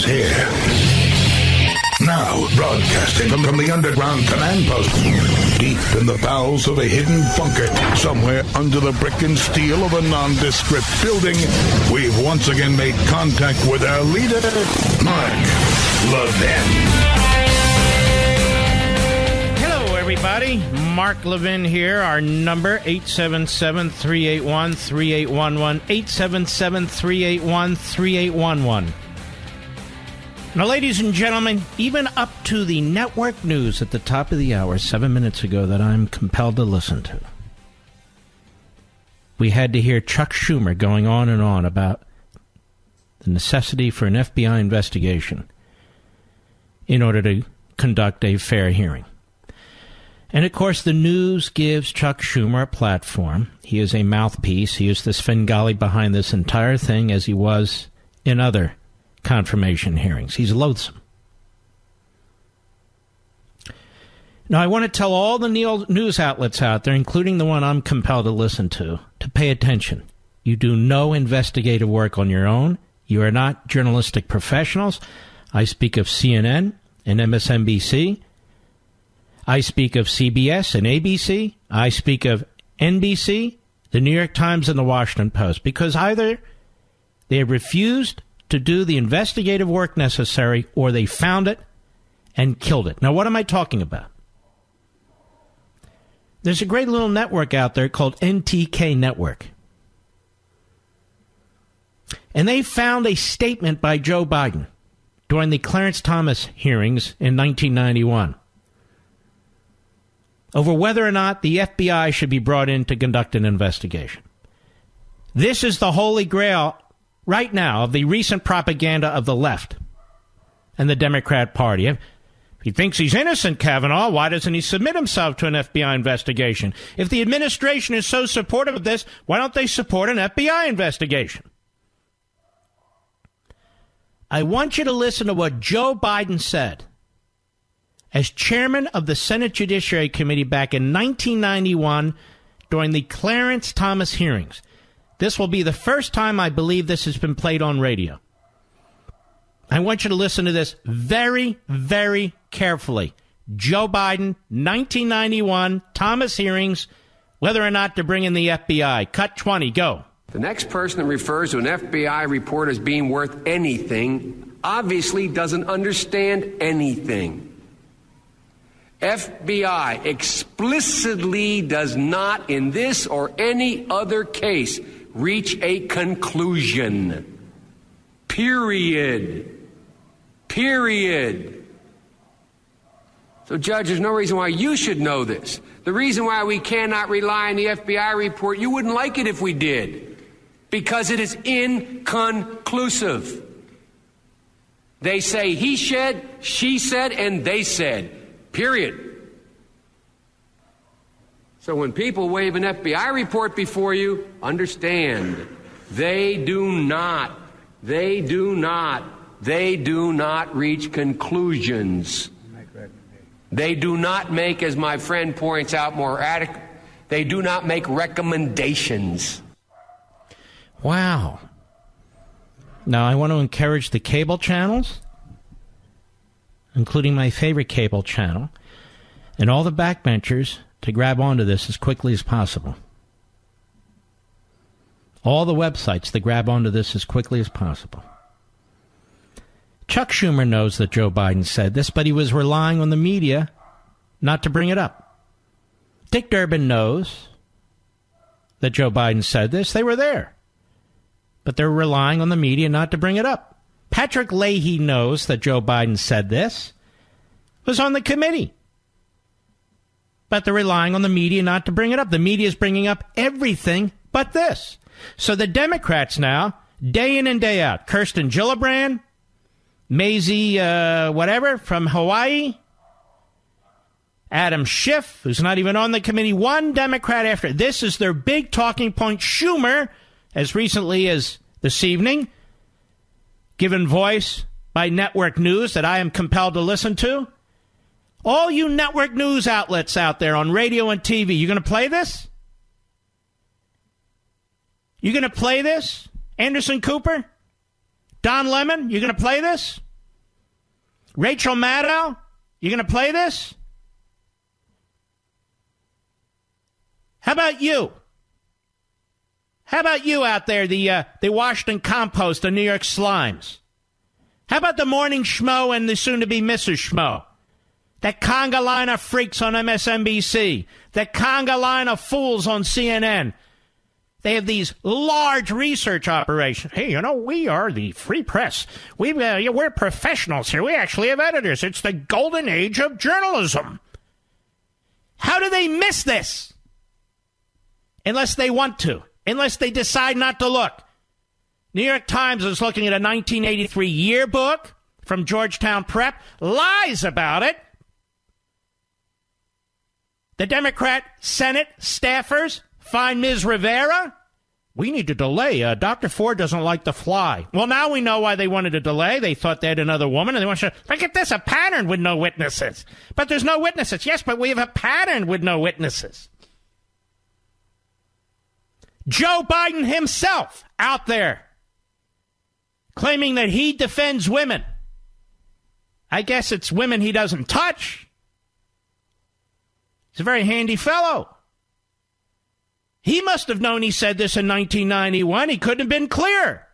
is here. Now, broadcasting from the underground command post, deep in the bowels of a hidden bunker, somewhere under the brick and steel of a nondescript building, we've once again made contact with our leader, Mark Levin. Hello, everybody. Mark Levin here. Our number, 877-381-3811, 877-381-3811. Now, ladies and gentlemen, even up to the network news at the top of the hour 7 minutes ago that I'm compelled to listen to, we had to hear Chuck Schumer going on and on about the necessity for an FBI investigation in order to conduct a fair hearing. And, of course, the news gives Chuck Schumer a platform. He is a mouthpiece. He is the Svengali behind this entire thing, as he was in other confirmation hearings. He's loathsome. Now, I want to tell all the news outlets out there, including the one I'm compelled to listen to pay attention. You do no investigative work on your own. You are not journalistic professionals. I speak of CNN and MSNBC. I speak of CBS and ABC. I speak of NBC, the New York Times, and the Washington Post, because either they have refused to do the investigative work necessary, or they found it and killed it. Now, what am I talking about? There's a great little network out there called NTK Network. And they found a statement by Joe Biden during the Clarence Thomas hearings in 1991 over whether or not the FBI should be brought in to conduct an investigation. This is the holy grail right now of the recent propaganda of the left and the Democrat Party. If he thinks he's innocent, Kavanaugh, why doesn't he submit himself to an FBI investigation? If the administration is so supportive of this, why don't they support an FBI investigation? I want you to listen to what Joe Biden said as chairman of the Senate Judiciary Committee back in 1991 during the Clarence Thomas hearings. This will be the first time I believe this has been played on radio. I want you to listen to this very, very carefully. Joe Biden, 1991, Thomas hearings, whether or not to bring in the FBI. Cut 20, go. The next person that refers to an FBI report as being worth anything obviously doesn't understand anything. FBI explicitly does not, in this or any other case, reach a conclusion. Period. So, Judge, there's no reason why you should know this. The reason why we cannot rely on the FBI report, you wouldn't like it if we did, because it is inconclusive. They say he said, she said, and they said. Period. So when people wave an FBI report before you, understand, they do not reach conclusions. They do not make, as my friend points out more adequate, they do not make recommendations. Wow. Now, I want to encourage the cable channels, including my favorite cable channel, and all the backbenchers to grab onto this as quickly as possible. All the websites to grab onto this as quickly as possible. Chuck Schumer knows that Joe Biden said this, but he was relying on the media not to bring it up. Dick Durbin knows that Joe Biden said this. They were there. But they're relying on the media not to bring it up. Patrick Leahy knows that Joe Biden said this, was on the committee. But they're relying on the media not to bring it up. The media is bringing up everything but this. So the Democrats now, day in and day out, Kirsten Gillibrand, Maisie whatever from Hawaii, Adam Schiff, who's not even on the committee, one Democrat after. This is their big talking point. Schumer, as recently as this evening, given voice by network news that I am compelled to listen to. All you network news outlets out there on radio and TV, you going to play this? You going to play this? Anderson Cooper? Don Lemon, you going to play this? Rachel Maddow, you going to play this? How about you? How about you out there, the Washington Compost, the New York Slimes? How about the Morning Schmo and the soon-to-be Mrs. Schmo? That conga line of freaks on MSNBC. That conga line of fools on CNN. They have these large research operations. Hey, we are the free press. We're professionals here. We actually have editors. It's the golden age of journalism. How do they miss this? Unless they want to. Unless they decide not to look. New York Times is looking at a 1983 yearbook from Georgetown Prep. Lies about it. The Democrat Senate staffers find Ms. Rivera. We need to delay. Dr. Ford doesn't like to fly. Well, now we know why they wanted to delay. They thought they had another woman, and they want to look at this, a pattern with no witnesses. But there's no witnesses. Yes, but we have a pattern with no witnesses. Joe Biden himself out there claiming that he defends women. I guess it's women he doesn't touch. He's a very handy fellow. He must have known he said this in 1991. He couldn't have been clearer.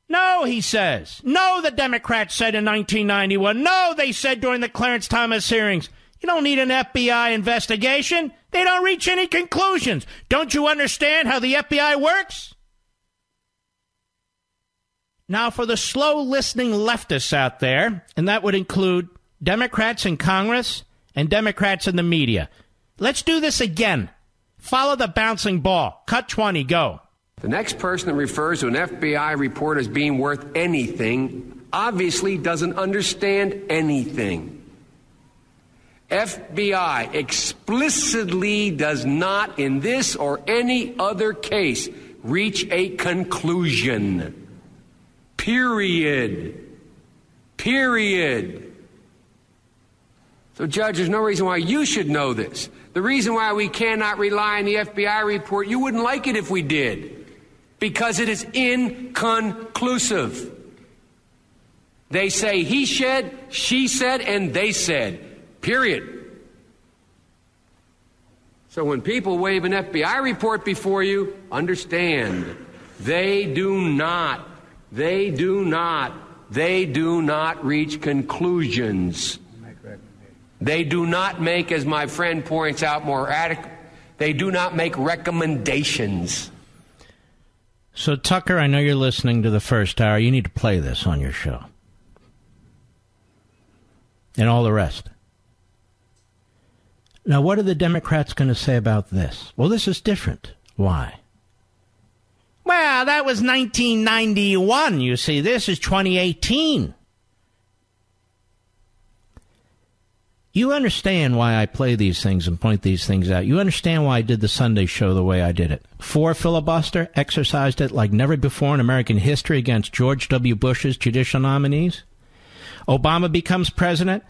No, he says. No, the Democrats said in 1991. No, they said during the Clarence Thomas hearings. You don't need an FBI investigation. They don't reach any conclusions. Don't you understand how the FBI works? Now, for the slow-listening leftists out there, and that would include Democrats in Congress and Democrats in the media, let's do this again. Follow the bouncing ball. Cut 20, go. The next person that refers to an FBI report as being worth anything obviously doesn't understand anything. FBI explicitly does not, in this or any other case, reach a conclusion. Period. Period. So, Judge, there's no reason why you should know this. The reason why we cannot rely on the FBI report, you wouldn't like it if we did, because it is inconclusive. They say he said, she said, and they said. Period. So when people wave an FBI report before you, understand, they do not reach conclusions. They do not make, as my friend points out more adequate, they do not make recommendations. So, Tucker, I know you're listening to the first hour. You need to play this on your show. And all the rest. Now, what are the Democrats going to say about this? Well, this is different. Why? Well, that was 1991, you see. This is 2018. You understand why I play these things and point these things out. You understand why I did the Sunday show the way I did it. For filibuster, exercised it like never before in American history against George W. Bush's judicial nominees. Obama becomes president.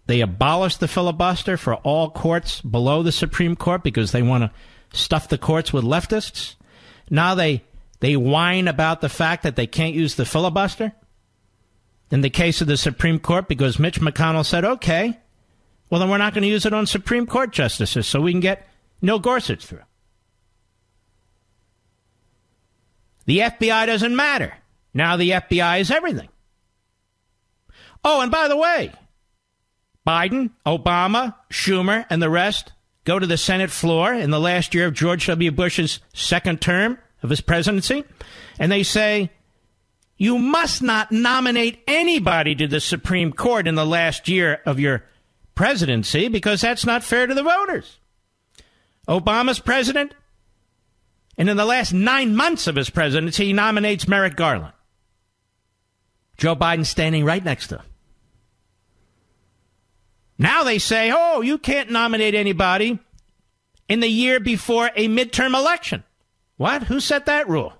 They abolish the filibuster for all courts below the Supreme Court because they want to stuff the courts with leftists. Now they whine about the fact that they can't use the filibuster. In the case of the Supreme Court, because Mitch McConnell said, okay, well, then we're not going to use it on Supreme Court justices so we can get Neil Gorsuch through. The FBI doesn't matter. Now the FBI is everything. Oh, and by the way, Biden, Obama, Schumer, and the rest go to the Senate floor in the last year of George W. Bush's second term of his presidency, and they say, you must not nominate anybody to the Supreme Court in the last year of your presidency because that's not fair to the voters. Obama's president, and in the last 9 months of his presidency, he nominates Merrick Garland. Joe Biden standing right next to him. Now they say, oh, you can't nominate anybody in the year before a midterm election. What? Who set that rule?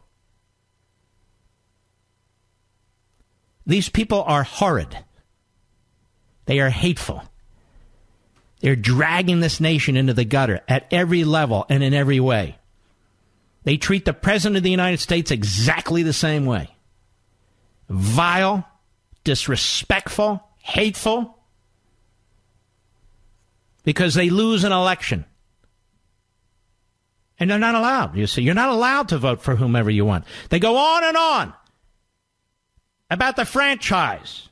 These people are horrid. They are hateful. They're dragging this nation into the gutter at every level and in every way. They treat the President of the United States exactly the same way. Vile, disrespectful, hateful, because they lose an election. And they're not allowed, you see. You're not allowed to vote for whomever you want. They go on and on about the franchise.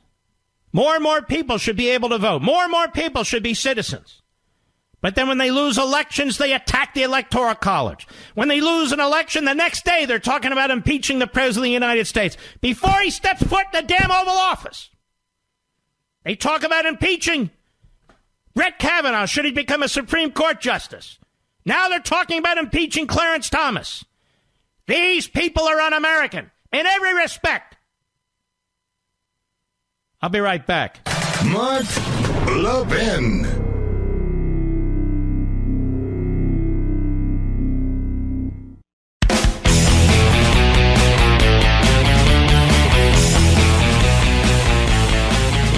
More and more people should be able to vote. More and more people should be citizens. But then when they lose elections, they attack the Electoral College. When they lose an election, the next day they're talking about impeaching the President of the United States before he steps foot in the damn Oval Office. They talk about impeaching Brett Kavanaugh should he become a Supreme Court justice. Now they're talking about impeaching Clarence Thomas. These people are un-American in every respect. I'll be right back. Mark Levin. The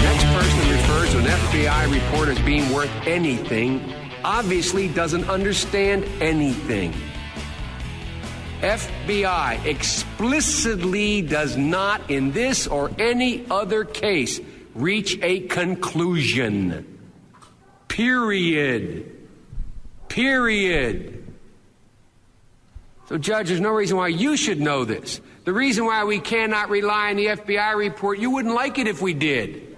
next person who refers to an FBI report as being worth anything obviously doesn't understand anything. FBI explicitly does not, in this or any other case, reach a conclusion. Period. So, Judge, there's no reason why you should know this. The reason why we cannot rely on the FBI report, you wouldn't like it if we did,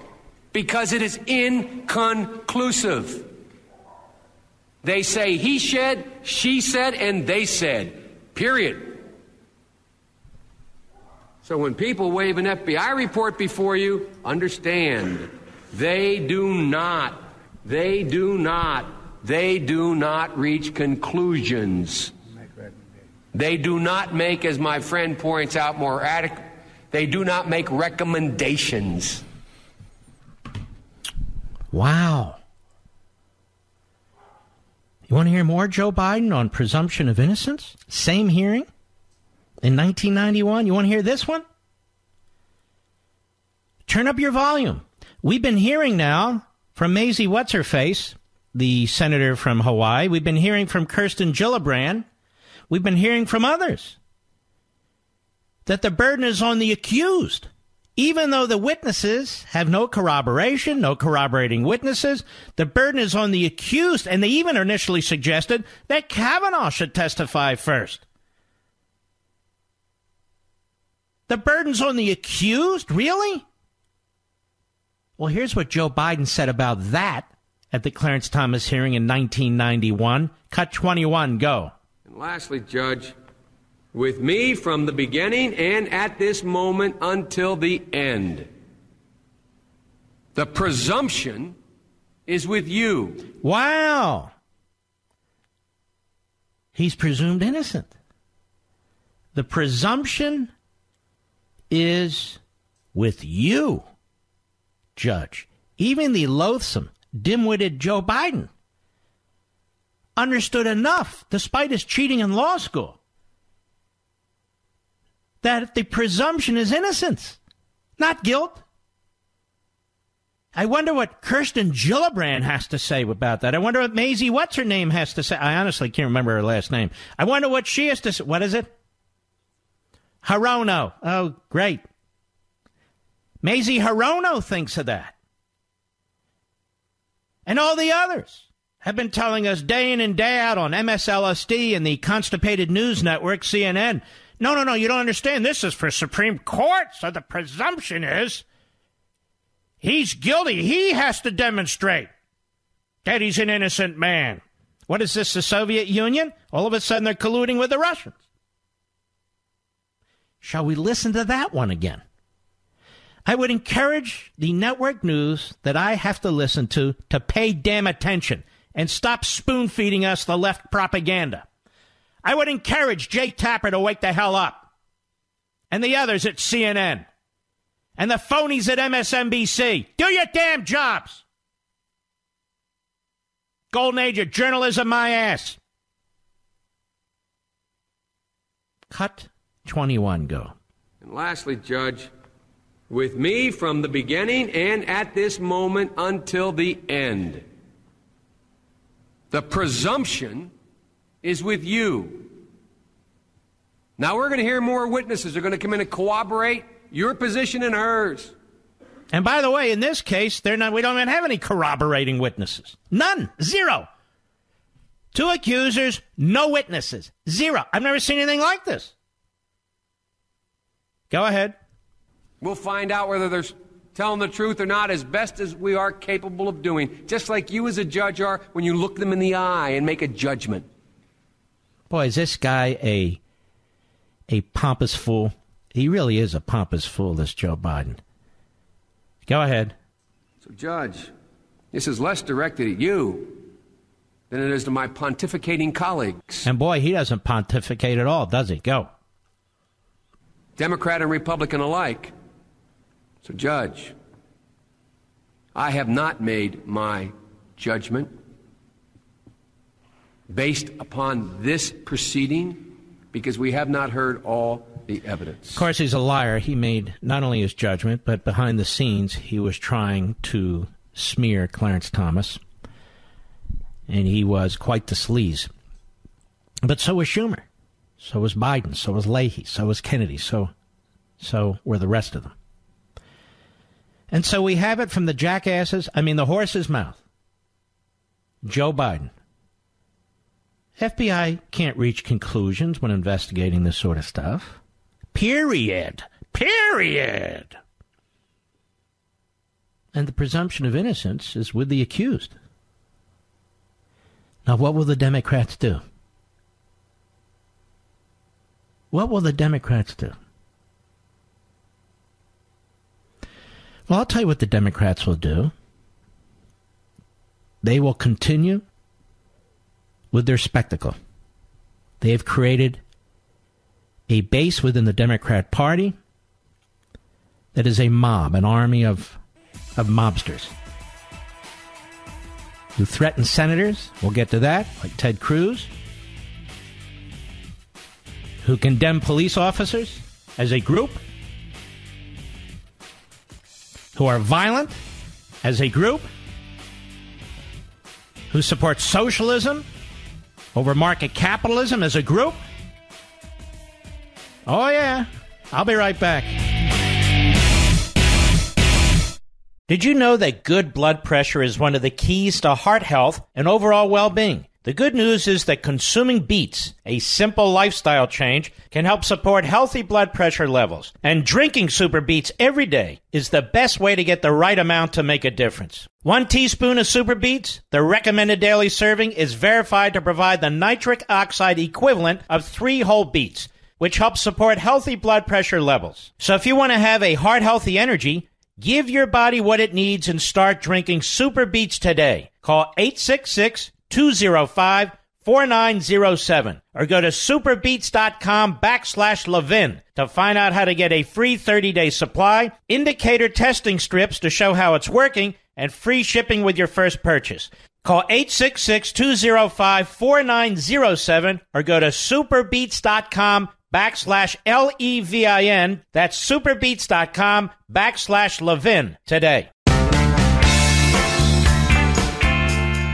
because it is inconclusive. They say he said, she said, and they said. Period. So when people wave an FBI report before you, understand, they do not reach conclusions. They do not make, as my friend points out more adequate, they do not make recommendations. Wow. You want to hear more Joe Biden on presumption of innocence? Same hearing in 1991. You want to hear this one? Turn up your volume. We've been hearing now from Maisie What's-Her-Face, the senator from Hawaii. We've been hearing from Kirsten Gillibrand. We've been hearing from others that the burden is on the accused. Even though the witnesses have no corroboration, no corroborating witnesses, the burden is on the accused, and they even initially suggested that Kavanaugh should testify first. The burden's on the accused? Really? Well, here's what Joe Biden said about that at the Clarence Thomas hearing in 1991. Cut 21, go. And lastly, Judge, with me from the beginning and at this moment until the end, the presumption is with you. Wow. He's presumed innocent. The presumption is with you, Judge. Even the loathsome, dim-witted Joe Biden understood enough, despite his cheating in law school, that the presumption is innocence, not guilt. I wonder what Kirsten Gillibrand has to say about that. I wonder what Maisie What's-Her-Name has to say. I honestly can't remember her last name. I wonder what she has to say. What is it? Hirono. Oh, great. Maisie Hirono thinks of that. And all the others have been telling us day in and day out on MSLSD and the Constipated News Network, CNN, no, you don't understand. This is for Supreme Court, so the presumption is he's guilty. He has to demonstrate that he's an innocent man. What is this, the Soviet Union? All of a sudden they're colluding with the Russians. Shall we listen to that one again? I would encourage the network news that I have to listen to pay damn attention and stop spoon-feeding us the left propaganda. I would encourage Jake Tapper to wake the hell up. And the others at CNN. And the phonies at MSNBC. Do your damn jobs. Golden age of journalism, my ass. Cut 21, go. And lastly, Judge, with me from the beginning and at this moment until the end, the presumption is with you. Now we're going to hear more witnesses. They're going to come in and corroborate your position and hers. And by the way, in this case, we don't even have any corroborating witnesses. None. Zero. 2 accusers, no witnesses. Zero. I've never seen anything like this. Go ahead. We'll find out whether they're telling the truth or not as best as we are capable of doing, just like you as a judge are when you look them in the eye and make a judgment. Boy, is this guy a pompous fool? He really is a pompous fool, this Joe Biden. Go ahead. So, Judge, this is less directed at you than it is to my pontificating colleagues. And boy, he doesn't pontificate at all, does he? Go. Democrat and Republican alike. So, Judge, I have not made my judgment based upon this proceeding because we have not heard all the evidence. Of course, he's a liar. He made not only his judgment, but behind the scenes, he was trying to smear Clarence Thomas. And he was quite the sleaze. But so was Schumer. So was Biden. So was Leahy. So was Kennedy. So were the rest of them. And so we have it from the the horse's mouth. Joe Biden. FBI can't reach conclusions when investigating this sort of stuff. Period. And the presumption of innocence is with the accused. Now, what will the Democrats do? What will the Democrats do? Well, I'll tell you what the Democrats will do. They will continue with their spectacle. They have created a base within the Democrat Party that is a mob, an army of mobsters who threaten senators, we'll get to that, like Ted Cruz, who condemn police officers as a group, who are violent as a group, who support socialism over market capitalism as a group. Oh, yeah. I'll be right back. Did you know that good blood pressure is one of the keys to heart health and overall well-being? The good news is that consuming beets, a simple lifestyle change, can help support healthy blood pressure levels. And drinking Super Beets every day is the best way to get the right amount to make a difference. 1 teaspoon of Super Beets, the recommended daily serving, is verified to provide the nitric oxide equivalent of 3 whole beets, which helps support healthy blood pressure levels. So if you want to have a heart-healthy energy, give your body what it needs and start drinking Super Beets today. Call 866-205-4907 or go to superbeets.com/Levin to find out how to get a free 30-day supply, indicator testing strips to show how it's working, and free shipping with your first purchase. Call 866-205-4907 or go to superbeets.com/Levin. That's superbeets.com/Levin today.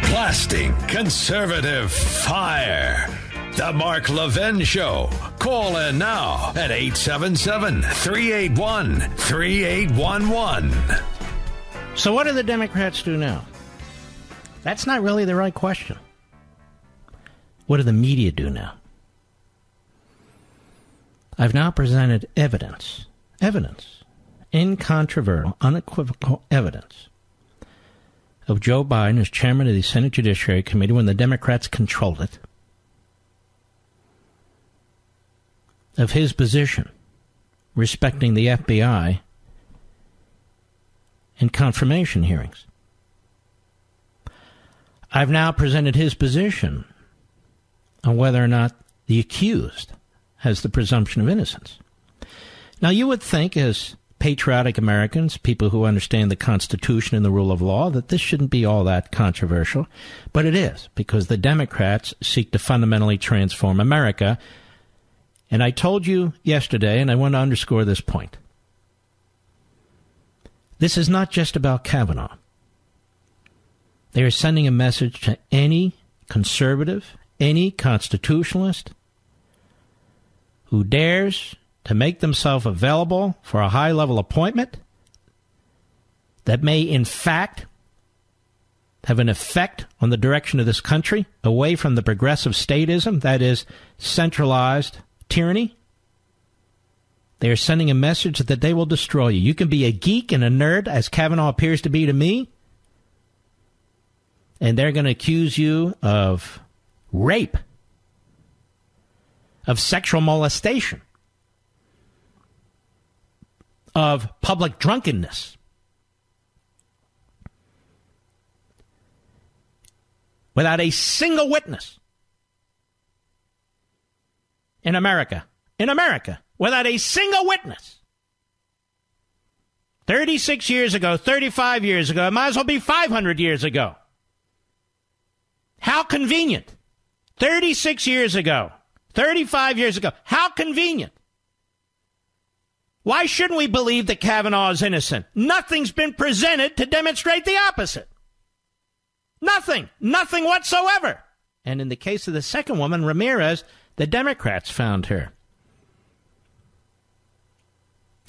Blasting conservative fire. The Mark Levin Show. Call in now at 877-381-3811. So what do the Democrats do now? That's not really the right question. What do the media do now? I've now presented evidence, incontrovertible, unequivocal evidence of Joe Biden as chairman of the Senate Judiciary Committee when the Democrats controlled it, of his position respecting the FBI in confirmation hearings. I've now presented his position on whether or not the accused has the presumption of innocence. Now, you would think, as patriotic Americans, people who understand the Constitution and the rule of law, that this shouldn't be all that controversial. But it is, because the Democrats seek to fundamentally transform America. And I told you yesterday, and I want to underscore this point. This is not just about Kavanaugh. They are sending a message to any conservative, any constitutionalist who dares to make themselves available for a high-level appointment that may, in fact, have an effect on the direction of this country away from the progressive statism, that is, centralized tyranny. They are sending a message that they will destroy you. You can be a geek and a nerd, as Kavanaugh appears to be to me, and they're going to accuse you of rape, of sexual molestation, of public drunkenness. Without a single witness in America, without a single witness. 36 years ago, 35 years ago, it might as well be 500 years ago. How convenient. 36 years ago, 35 years ago, how convenient. Why shouldn't we believe that Kavanaugh is innocent? Nothing's been presented to demonstrate the opposite. Nothing whatsoever. And in the case of the second woman, Ramirez, the Democrats found her.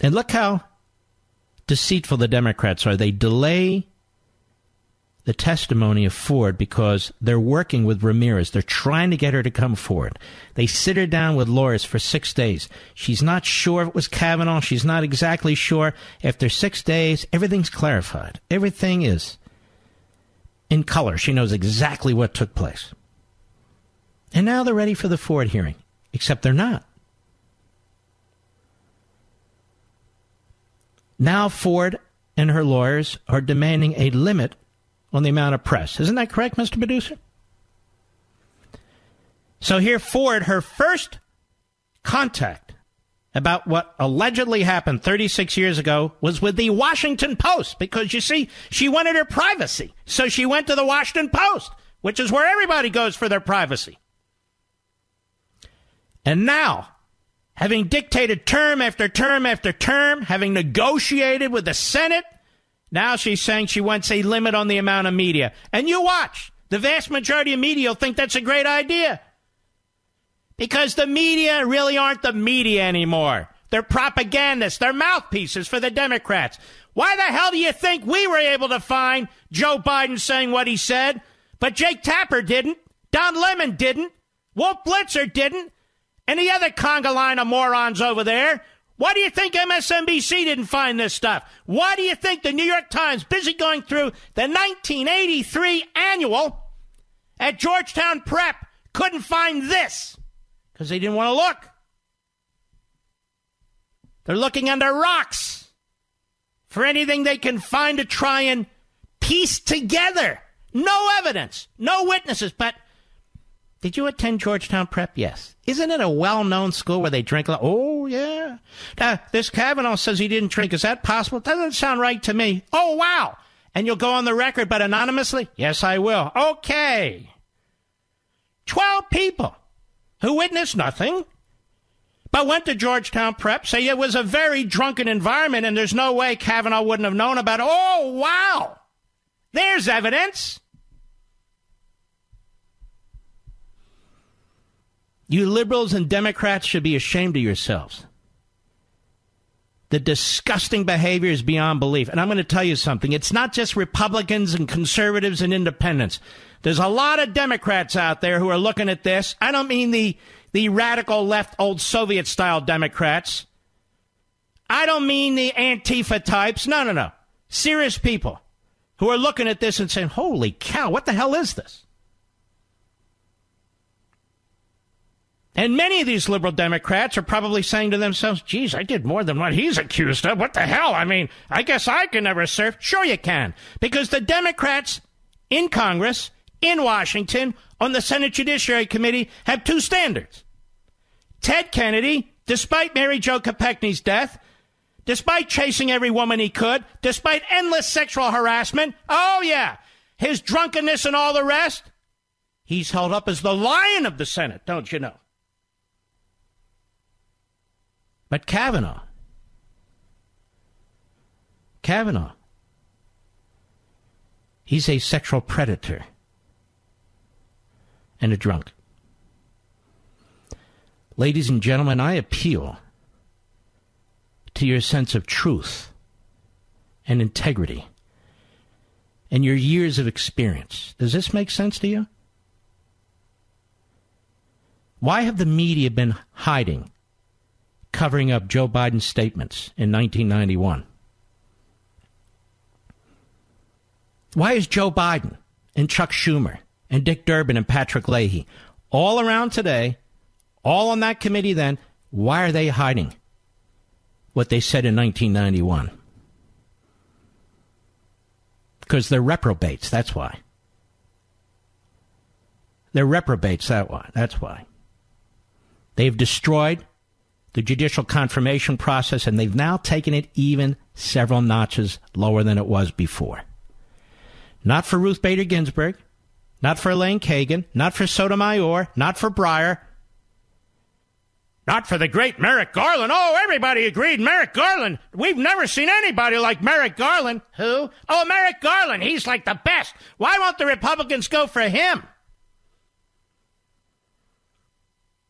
And look how deceitful the Democrats are. They delay the testimony of Ford because they're working with Ramirez. They're trying to get her to come forward. They sit her down with lawyers for 6 days. She's not sure if it was Kavanaugh. She's not exactly sure. After 6 days, everything's clarified. Everything is in color. She knows exactly what took place. And now they're ready for the Ford hearing, except they're not. Now Ford and her lawyers are demanding a limit on the amount of press. Isn't that correct, Mr. Producer? So here Ford, her first contact about what allegedly happened 36 years ago was with the Washington Post, because, you see, she wanted her privacy. So she went to the Washington Post, which is where everybody goes for their privacy. And now, having dictated term after term after term, having negotiated with the Senate, now she's saying she wants a limit on the amount of media. And you watch. The vast majority of media will think that's a great idea. Because the media really aren't the media anymore. They're propagandists. They're mouthpieces for the Democrats. Why the hell do you think we were able to find Joe Biden saying what he said, but Jake Tapper didn't, Don Lemon didn't, Wolf Blitzer didn't, and the other conga line of morons over there? Why do you think MSNBC didn't find this stuff? Why do you think the New York Times, busy going through the 1983 annual at Georgetown Prep, couldn't find this? Because they didn't want to look. They're looking under rocks for anything they can find to try and piece together. No evidence, no witnesses. But did you attend Georgetown Prep? Yes. Isn't it a well-known school where they drink a lot? Oh, yeah. This Kavanaugh says he didn't drink. Is that possible? Doesn't sound right to me. Oh, wow. And you'll go on the record, but anonymously? Yes, I will. Okay. 12 people who witnessed nothing, but went to Georgetown Prep, say it was a very drunken environment and there's no way Kavanaugh wouldn't have known about it. Oh, wow. There's evidence. You liberals and Democrats should be ashamed of yourselves. The disgusting behavior is beyond belief. And I'm going to tell you something. It's not just Republicans and conservatives and independents. There's a lot of Democrats out there who are looking at this. I don't mean the radical left, old Soviet-style Democrats. I don't mean the Antifa types. No. Serious people who are looking at this and saying, holy cow, what the hell is this? And many of these liberal Democrats are probably saying to themselves, geez, I did more than what he's accused of. What the hell? I mean, I guess I can never serve. Sure you can. Because the Democrats in Congress, in Washington, on the Senate Judiciary Committee, have two standards. Ted Kennedy, despite Mary Jo Kopechne's death, despite chasing every woman he could, despite endless sexual harassment, oh yeah, his drunkenness and all the rest, he's held up as the lion of the Senate, don't you know? But Kavanaugh, he's a sexual predator and a drunk. Ladies and gentlemen, I appeal to your sense of truth and integrity and your years of experience. Does this make sense to you? Why have the media been hiding, covering up Joe Biden's statements in 1991? Why is Joe Biden and Chuck Schumer and Dick Durbin and Patrick Leahy all around today, all on that committee then, why are they hiding what they said in 1991? Because they're reprobates, that's why. They're reprobates, that's why. They've destroyed the judicial confirmation process, and they've now taken it even several notches lower than it was before. Not for Ruth Bader Ginsburg, not for Elaine Kagan, not for Sotomayor, not for Breyer, not for the great Merrick Garland. Oh, everybody agreed Merrick Garland. We've never seen anybody like Merrick Garland. Who? Oh, Merrick Garland. He's like the best. Why won't the Republicans go for him?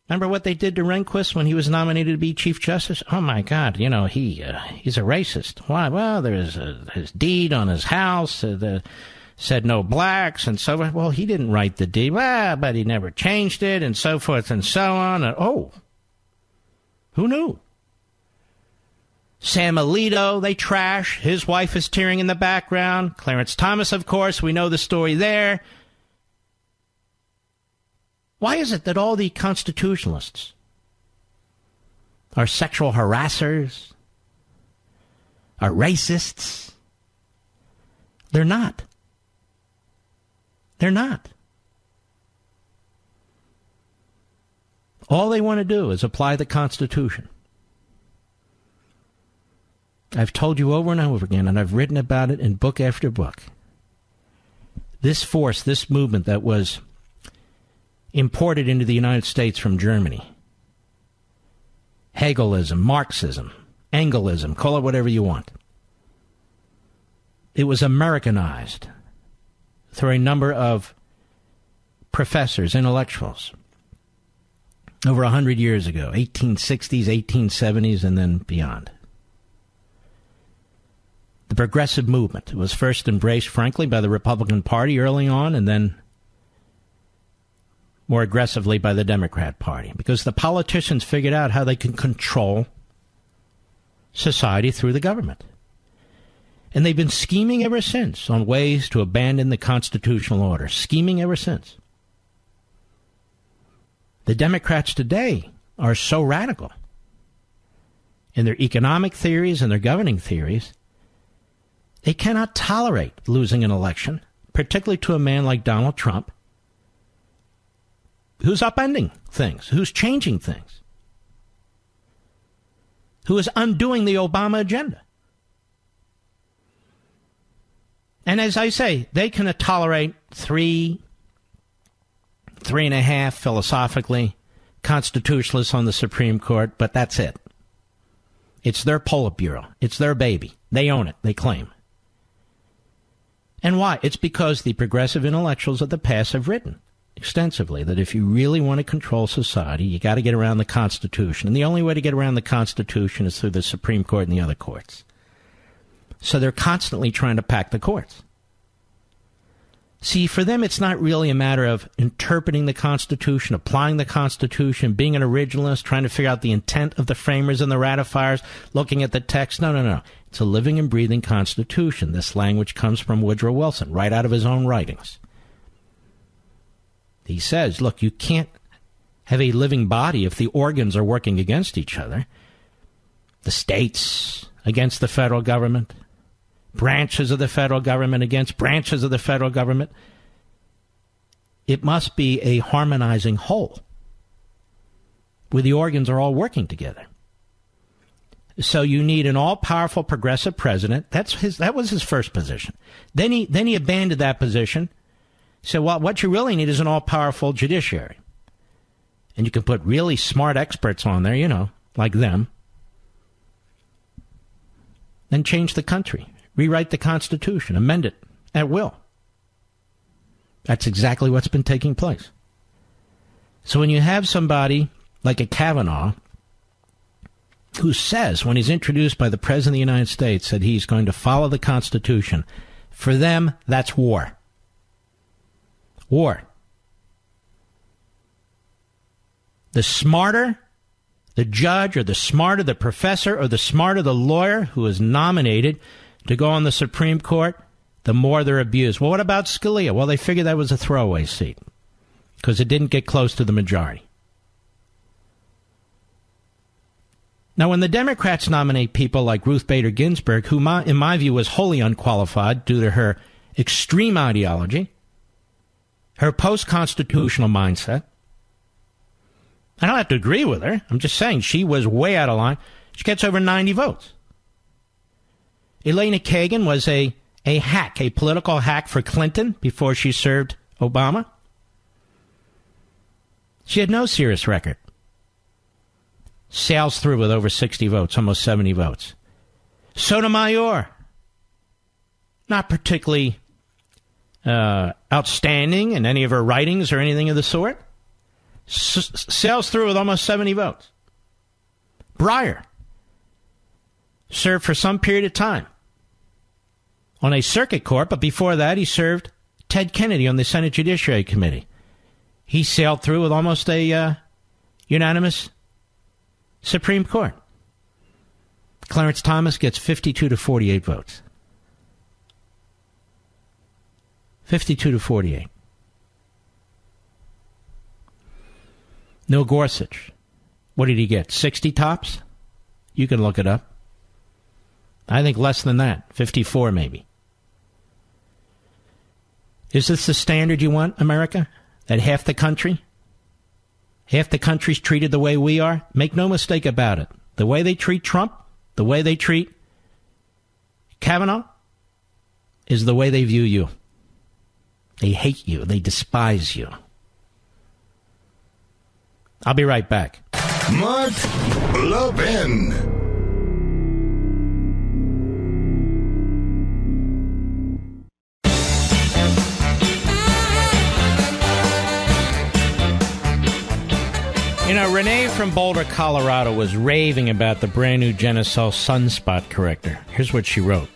Remember what they did to Rehnquist when he was nominated to be Chief Justice? Oh, my God. You know, he's a racist. Why? Well, there's his deed on his house said no blacks and so on. Well, he didn't write the deed. Well, but he never changed it and so forth and so on. And, oh, who knew? Sam Alito, they trash. His wife is tearing in the background. Clarence Thomas, of course, we know the story there. Why is it that all the constitutionalists are sexual harassers, are racists? They're not. They're not. All they want to do is apply the Constitution. I've told you over and over again, and I've written about it in book after book. This force, this movement that was imported into the United States from Germany. Hegelism, Marxism, Engelism, call it whatever you want. It was Americanized through a number of professors, intellectuals, over 100 years ago, 1860s, 1870s, and then beyond. The progressive movement was first embraced, frankly, by the Republican Party early on, and then more aggressively by the Democrat Party, because the politicians figured out how they can control society through the government. And they've been scheming ever since on ways to abandon the constitutional order, scheming ever since. The Democrats today are so radical in their economic theories and their governing theories, they cannot tolerate losing an election, particularly to a man like Donald Trump, who's upending things, who's changing things, who is undoing the Obama agenda. And as I say, they can tolerate 3.5 philosophically constitutionalists on the Supreme Court, but that's it. It's their Politburo. It's their baby. They own it. They claim. And why? It's because the progressive intellectuals of the past have written extensively that if you really want to control society, you got to get around the Constitution. And the only way to get around the Constitution is through the Supreme Court and the other courts. So they're constantly trying to pack the courts. See, for them, it's not really a matter of interpreting the Constitution, applying the Constitution, being an originalist, trying to figure out the intent of the framers and the ratifiers, looking at the text. No. It's a living and breathing Constitution. This language comes from Woodrow Wilson, right out of his own writings. He says, look, you can't have a living body if the organs are working against each other. The states against the federal government, branches of the federal government against branches of the federal government. It must be a harmonizing whole where the organs are all working together. So you need an all-powerful progressive president. That was his first position. Then he abandoned that position. So what you really need is an all-powerful judiciary. And you can put really smart experts on there, like them. Then change the country. Rewrite the Constitution. Amend it at will. That's exactly what's been taking place. So when you have somebody like a Kavanaugh who says, when he's introduced by the President of the United States, that he's going to follow the Constitution For them, that's war. War. The smarter the judge, or the smarter the professor, or the smarter the lawyer who is nominated to go on the Supreme Court, the more they're abused. Well, what about Scalia? Well, they figured that was a throwaway seat because it didn't get close to the majority. Now, when the Democrats nominate people like Ruth Bader Ginsburg, who in my view was wholly unqualified due to her extreme ideology, her post-constitutional mindset, I don't have to agree with her. I'm just saying she was way out of line. She gets over 90 votes. Elena Kagan was a hack, a political hack for Clinton before she served Obama. She had no serious record. Sails through with over 60 votes, almost 70 votes. Sotomayor, not particularly outstanding in any of her writings or anything of the sort. Sails through with almost 70 votes. Breyer served for some period of time on a circuit court, but before that he served Ted Kennedy on the Senate Judiciary Committee. He sailed through with almost a unanimous Supreme Court. Clarence Thomas gets 52 to 48 votes. 52 to 48. Neil Gorsuch, what did he get? 60 tops? You can look it up. I think less than that. 54 maybe. Is this the standard you want, America? That half the country's treated the way we are? Make no mistake about it. The way they treat Trump, the way they treat Kavanaugh, is the way they view you. They hate you. They despise you. I'll be right back. Mark Levin. You know, Renee from Boulder, Colorado was raving about the brand new Genicel Sunspot Corrector. Here's what she wrote.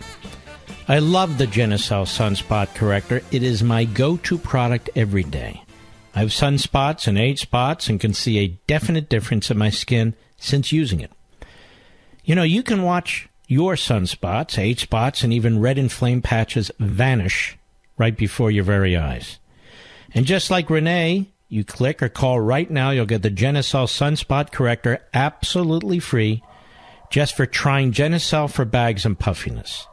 I love the Genicel Sunspot Corrector. It is my go-to product every day. I have sunspots and age spots and can see a definite difference in my skin since using it. You know, you can watch your sunspots, age spots, and even red inflamed patches vanish right before your very eyes. And just like Renee, you click or call right now, you'll get the Genicel Sunspot Corrector absolutely free just for trying Genicel for bags and puffiness.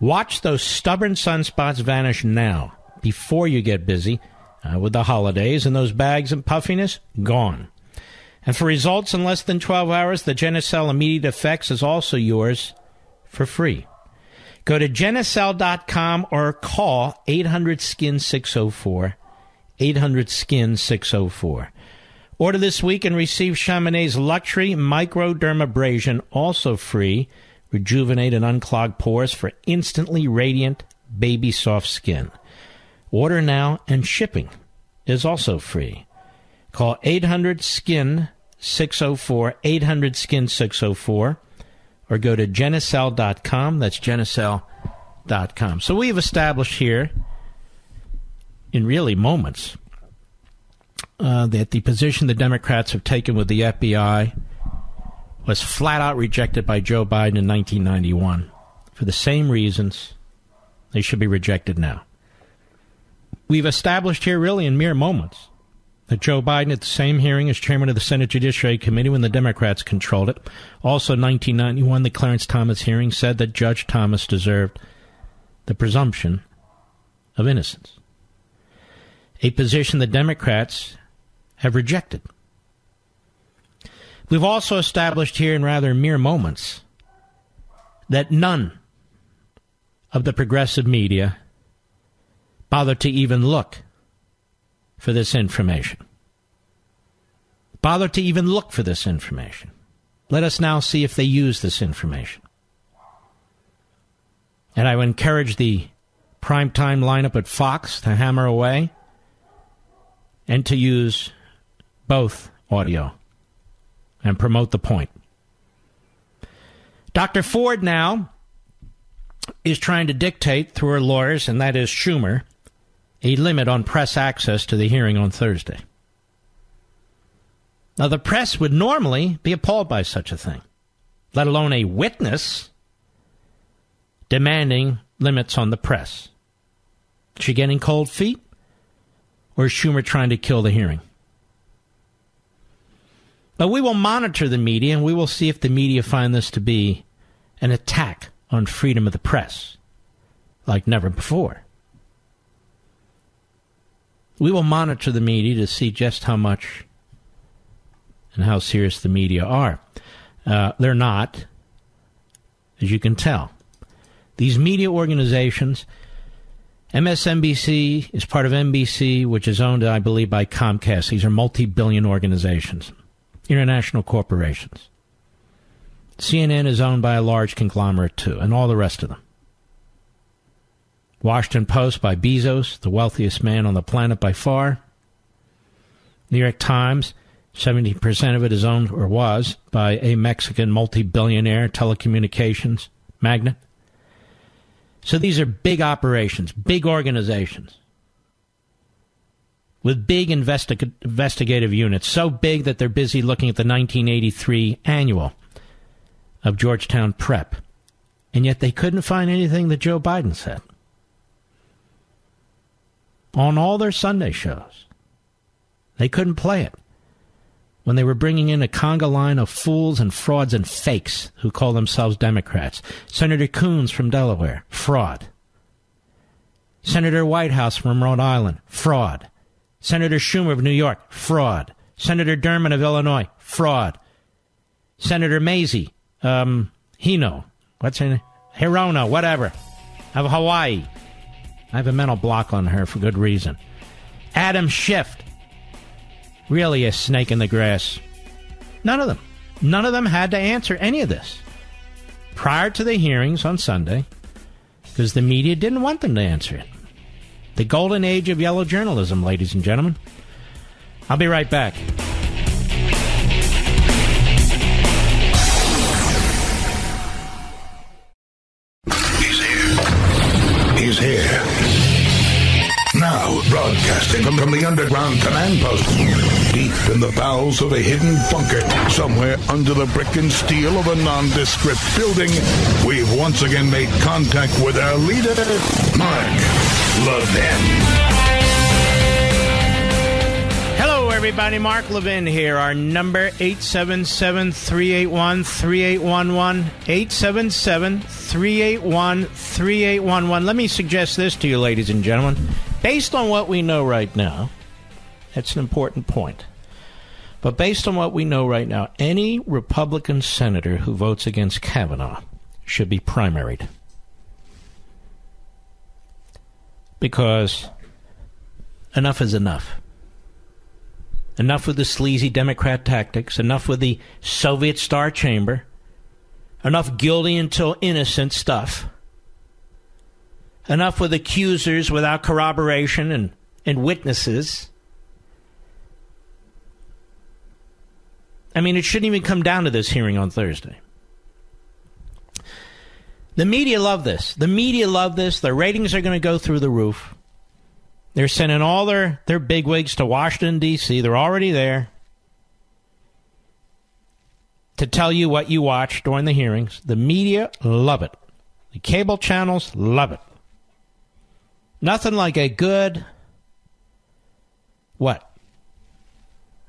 Watch those stubborn sunspots vanish now before you get busy with the holidays, and those bags and puffiness, gone. And for results in less than 12 hours, the Genicel Immediate Effects is also yours for free. Go to Genicel.com or call 800-SKIN-604, 800-SKIN-604. Order this week and receive Chamonix's Luxury Microdermabrasion, also free. Rejuvenate and unclog pores for instantly radiant, baby soft skin. Order now, and shipping is also free. Call 800-SKIN-604, 800-SKIN-604, or go to Genicel.com. That's Genicel.com. So we've established here, in really moments, that the position the Democrats have taken with the FBI was flat out rejected by Joe Biden in 1991 for the same reasons they should be rejected now. We've established here, really in mere moments, that Joe Biden, at the same hearing as chairman of the Senate Judiciary Committee when the Democrats controlled it, also in 1991, the Clarence Thomas hearing, said that Judge Thomas deserved the presumption of innocence, a position the Democrats have rejected. We've also established here in rather mere moments that none of the progressive media bother to even look for this information. Bother to even look for this information. Let us now see if they use this information. And I would encourage the primetime lineup at Fox to hammer away and to use both audio and promote the point. Dr. Ford now is trying to dictate through her lawyers, and that is Schumer, a limit on press access to the hearing on Thursday. Now, the press would normally be appalled by such a thing, let alone a witness demanding limits on the press. Is she getting cold feet? Or is Schumer trying to kill the hearing? But we will monitor the media, and we will see if the media find this to be an attack on freedom of the press, like never before. We will monitor the media to see just how much and how serious the media are. They're not, as you can tell. These media organizations, MSNBC is part of NBC, which is owned, I believe, by Comcast. These are multi-billion organizations, international corporations. CNN is owned by a large conglomerate, too, and all the rest of them. Washington Post by Bezos, the wealthiest man on the planet by far. New York Times, 70% of it is owned or was by a Mexican multi-billionaire telecommunications magnate. So these are big operations, big organizations with big investigative units, so big that they're busy looking at the 1983 annual of Georgetown Prep. And yet they couldn't find anything that Joe Biden said on all their Sunday shows. They couldn't play it when they were bringing in a conga line of fools and frauds and fakes who call themselves Democrats. Senator Coons from Delaware, fraud. Senator Whitehouse from Rhode Island, fraud. Senator Schumer of New York, fraud. Senator Durbin of Illinois, fraud. Senator Mazie, what's her name? Hirono, whatever, of Hawaii. I have a mental block on her for good reason. Adam Schiff, really a snake in the grass. None of them had to answer any of this prior to the hearings on Sunday because the media didn't want them to answer it. The golden age of yellow journalism, ladies and gentlemen. I'll be right back. He's here. Now, broadcasting from the underground command post, deep in the bowels of a hidden bunker, somewhere under the brick and steel of a nondescript building, we've once again made contact with our leader, Mark Levin. Hello, everybody. Mark Levin here. Our number, 877-381-3811, 877-381-3811. Let me suggest this to you, ladies and gentlemen. Based on what we know right now, that's an important point. But based on what we know right now, any Republican senator who votes against Kavanaugh should be primaried. Because enough is enough. Enough with the sleazy Democrat tactics. Enough with the Soviet Star Chamber. Enough guilty until innocent stuff. Enough with accusers without corroboration and witnesses. I mean, it shouldn't even come down to this hearing on Thursday. The media love this. The media love this. Their ratings are going to go through the roof. They're sending all their bigwigs to Washington, D.C. They're already there to tell you what you watch during the hearings. The media love it. The cable channels love it. Nothing like a good,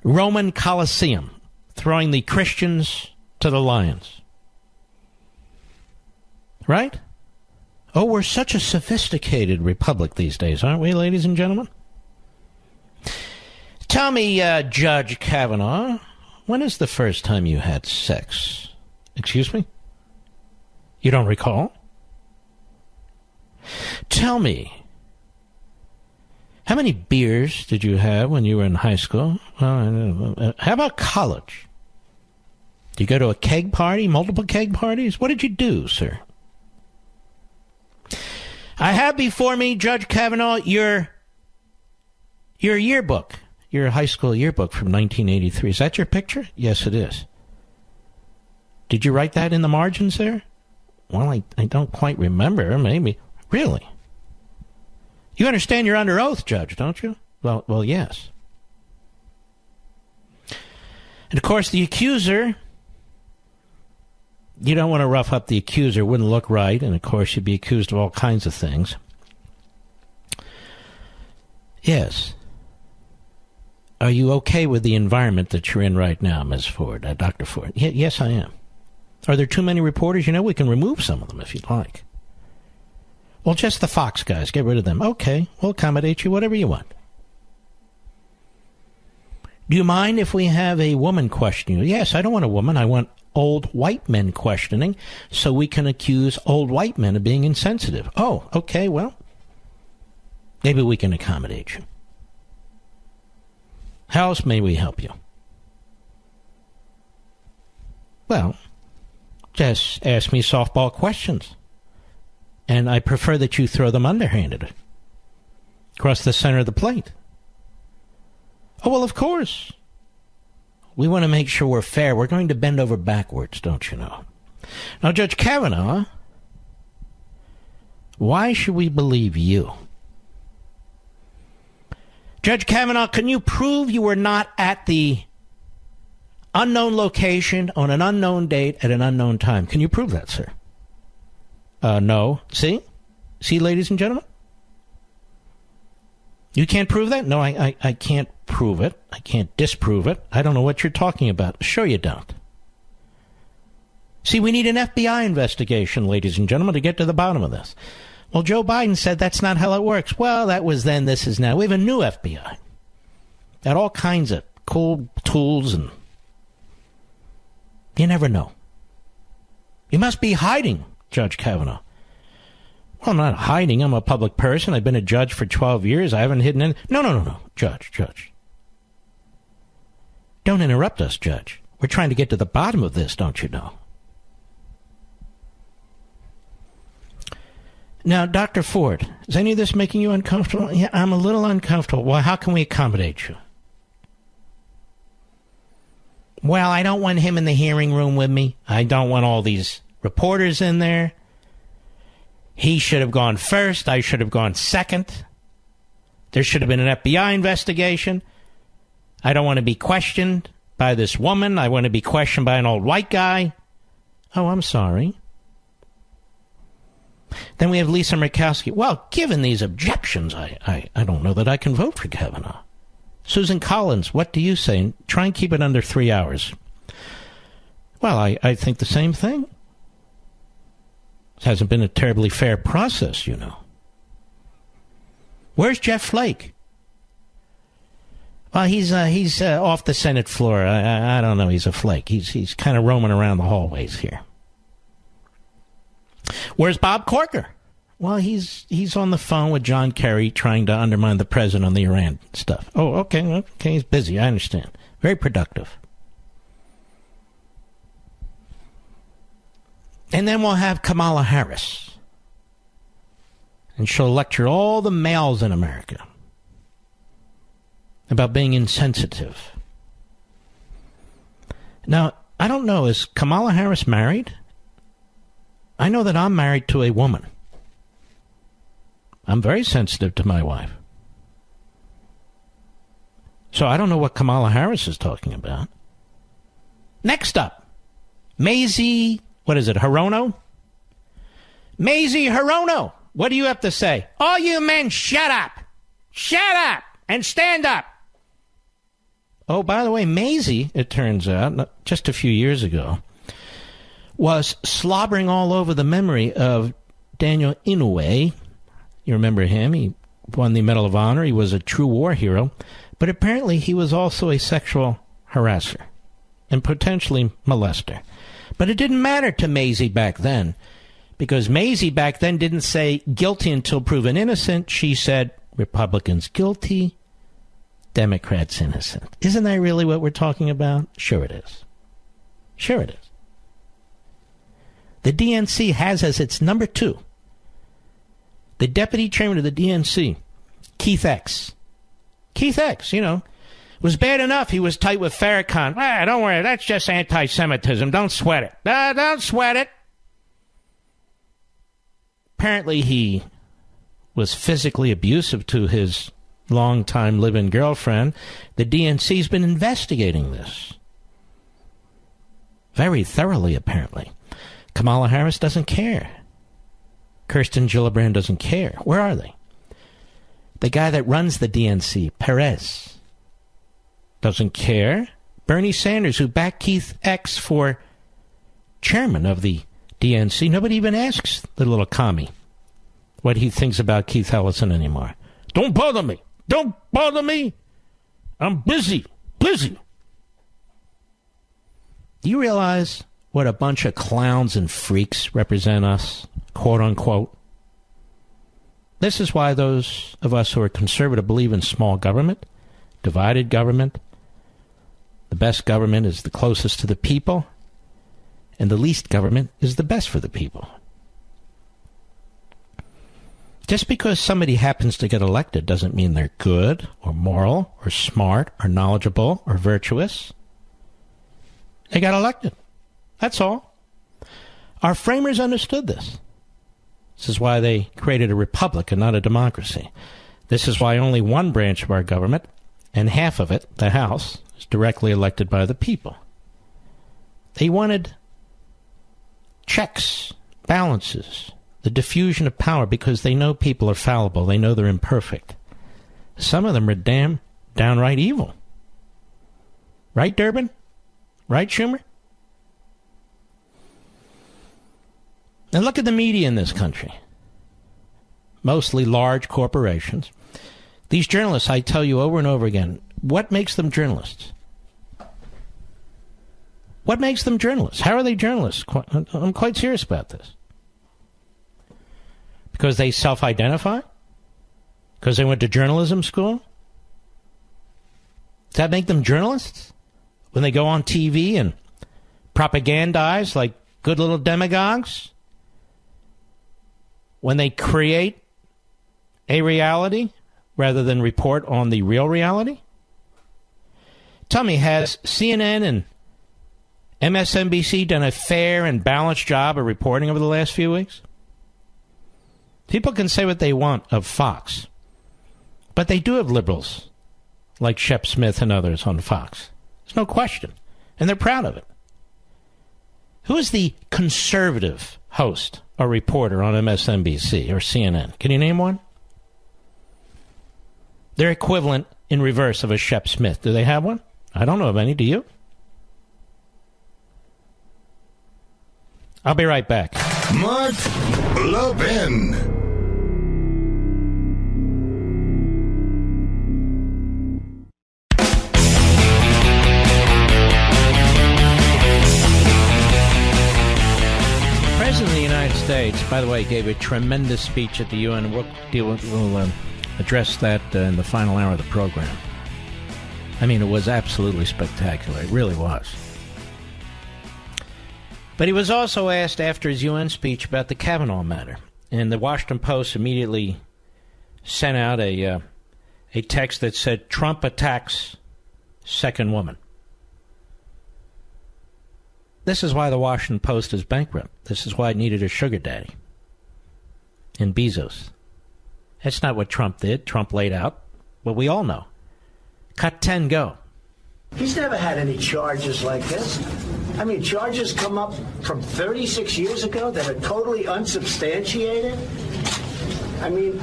Roman Colosseum, throwing the Christians to the lions. Right? Oh, we're such a sophisticated republic these days, aren't we, ladies and gentlemen? Tell me, Judge Kavanaugh, when is the first time you had sex? Excuse me? You don't recall? Tell me, how many beers did you have when you were in high school? How about college? Did you go to a keg party, multiple keg parties? What did you do, sir? I have before me, Judge Kavanaugh, your yearbook, your high school yearbook from 1983. Is that your picture? Yes, it is. Did you write that in the margins there? Well, I don't quite remember. Maybe. Really? You understand you're under oath, Judge, don't you? Well, yes. And, of course, the accuser, you don't want to rough up the accuser. It wouldn't look right. And, of course, you'd be accused of all kinds of things. Yes. Are you okay with the environment that you're in right now, Ms. Ford, Dr. Ford? Yes, I am. Are there too many reporters? You know, we can remove some of them if you'd like. Well, just the Fox guys. Get rid of them. Okay, we'll accommodate you, whatever you want. Do you mind if we have a woman question you? Yes, I don't want a woman. I want old white men questioning so we can accuse old white men of being insensitive. Oh, okay, well, maybe we can accommodate you. How else may we help you? Well, just ask me softball questions. And I prefer that you throw them underhanded across the center of the plate. Oh, well, of course. We want to make sure we're fair. We're going to bend over backwards, don't you know? Now, Judge Kavanaugh, why should we believe you? Judge Kavanaugh, can you prove you were not at the unknown location on an unknown date at an unknown time? Can you prove that, sir? No. See? See, ladies and gentlemen? You can't prove that? No, I can't prove it. I can't disprove it. I don't know what you're talking about. Sure you don't. See, we need an FBI investigation, ladies and gentlemen, to get to the bottom of this. Well, Joe Biden said that's not how it works. Well, that was then, this is now. We have a new FBI. Got all kinds of cool tools, and you never know. You must be hiding, Judge Kavanaugh. Well, I'm not hiding. I'm a public person. I've been a judge for 12 years. I haven't hidden anything. No. Judge. Don't interrupt us, Judge. We're trying to get to the bottom of this, don't you know? Now, Dr. Ford, is any of this making you uncomfortable? Yeah, I'm a little uncomfortable. Well, how can we accommodate you? Well, I don't want him in the hearing room with me. I don't want all these reporters in there. He should have gone first. I should have gone second. There should have been an FBI investigation. I don't want to be questioned by this woman. I want to be questioned by an old white guy. Oh, I'm sorry. Then we have Lisa Murkowski. Well, given these objections, I don't know that I can vote for Kavanaugh. Susan Collins, what do you say? Try and keep it under 3 hours. Well, I think the same thing. It hasn't been a terribly fair process, you know. Where's Jeff Flake? Well, he's off the Senate floor. I don't know. He's a flake. He's kind of roaming around the hallways here. Where's Bob Corker? Well, he's on the phone with John Kerry trying to undermine the president on the Iran stuff. Oh, okay, he's busy. I understand. Very productive. And then we'll have Kamala Harris. And she'll lecture all the males in America about being insensitive. Now, I don't know, is Kamala Harris married? I know that I'm married to a woman. I'm very sensitive to my wife. So I don't know what Kamala Harris is talking about. Next up, Mazie, what is it, Hirono? Mazie Hirono, what do you have to say? All you men, shut up! Shut up! And stand up! Oh, by the way, Mazie, it turns out, just a few years ago, was slobbering all over the memory of Daniel Inouye. You remember him. He won the Medal of Honor. He was a true war hero. But apparently he was also a sexual harasser and potentially molester. But it didn't matter to Mazie back then, because Mazie back then didn't say guilty until proven innocent. She said Republicans guilty, Democrats innocent. Isn't that really what we're talking about? Sure it is. Sure it is. The DNC has as its number 2 the deputy chairman of the DNC, Keith X. Keith X, you know, was bad enough he was tight with Farrakhan. Don't worry, that's just anti-Semitism. Don't sweat it. Don't sweat it. Apparently he was physically abusive to his longtime live-in girlfriend. The DNC's been investigating this very thoroughly, apparently. Kamala Harris doesn't care. Kirsten Gillibrand doesn't care. Where are they? The guy that runs the DNC, Perez, doesn't care. Bernie Sanders, who backed Keith X for chairman of the DNC, nobody even asks the little commie what he thinks about Keith Ellison anymore. Don't bother me. Don't bother me. I'm busy. Busy. Do you realize what a bunch of clowns and freaks represent us, quote unquote? This is why those of us who are conservative believe in small government, divided government. The best government is the closest to the people, and the least government is the best for the people. Just because somebody happens to get elected doesn't mean they're good or moral or smart or knowledgeable or virtuous. They got elected. That's all. Our framers understood this. This is why they created a republic and not a democracy. This is why only one branch of our government, and half of it, the House, is directly elected by the people. They wanted checks, balances, the diffusion of power, because they know people are fallible. They know they're imperfect. Some of them are downright evil. Right, Durbin? Right, Schumer? And look at the media in this country. Mostly large corporations. These journalists, I tell you over and over again, what makes them journalists? What makes them journalists? How are they journalists? I'm quite serious about this. Because they self-identify? Because they went to journalism school? Does that make them journalists? When they go on TV and propagandize like good little demagogues? When they create a reality rather than report on the real reality? Tell me, has CNN and MSNBC done a fair and balanced job of reporting over the last few weeks? People can say what they want of Fox, but they do have liberals like Shep Smith and others on Fox. There's no question. And they're proud of it. Who is the conservative host or reporter on MSNBC or CNN? Can you name one? Their equivalent in reverse of a Shep Smith. Do they have one? I don't know of any. Do you? I'll be right back. Mark Levin. The President of the United States, by the way, gave a tremendous speech at the UN. We'll address that in the final hour of the program. I mean, it was absolutely spectacular. It really was. But he was also asked after his UN speech about the Kavanaugh matter. And the Washington Post immediately sent out a text that said, Trump attacks second woman. This is why the Washington Post is bankrupt. This is why it needed a sugar daddy in Bezos. That's not what Trump did. Trump laid out what we all know. Cut 10, go. He's never had any charges like this. I mean, charges come up from 36 years ago that are totally unsubstantiated. I mean,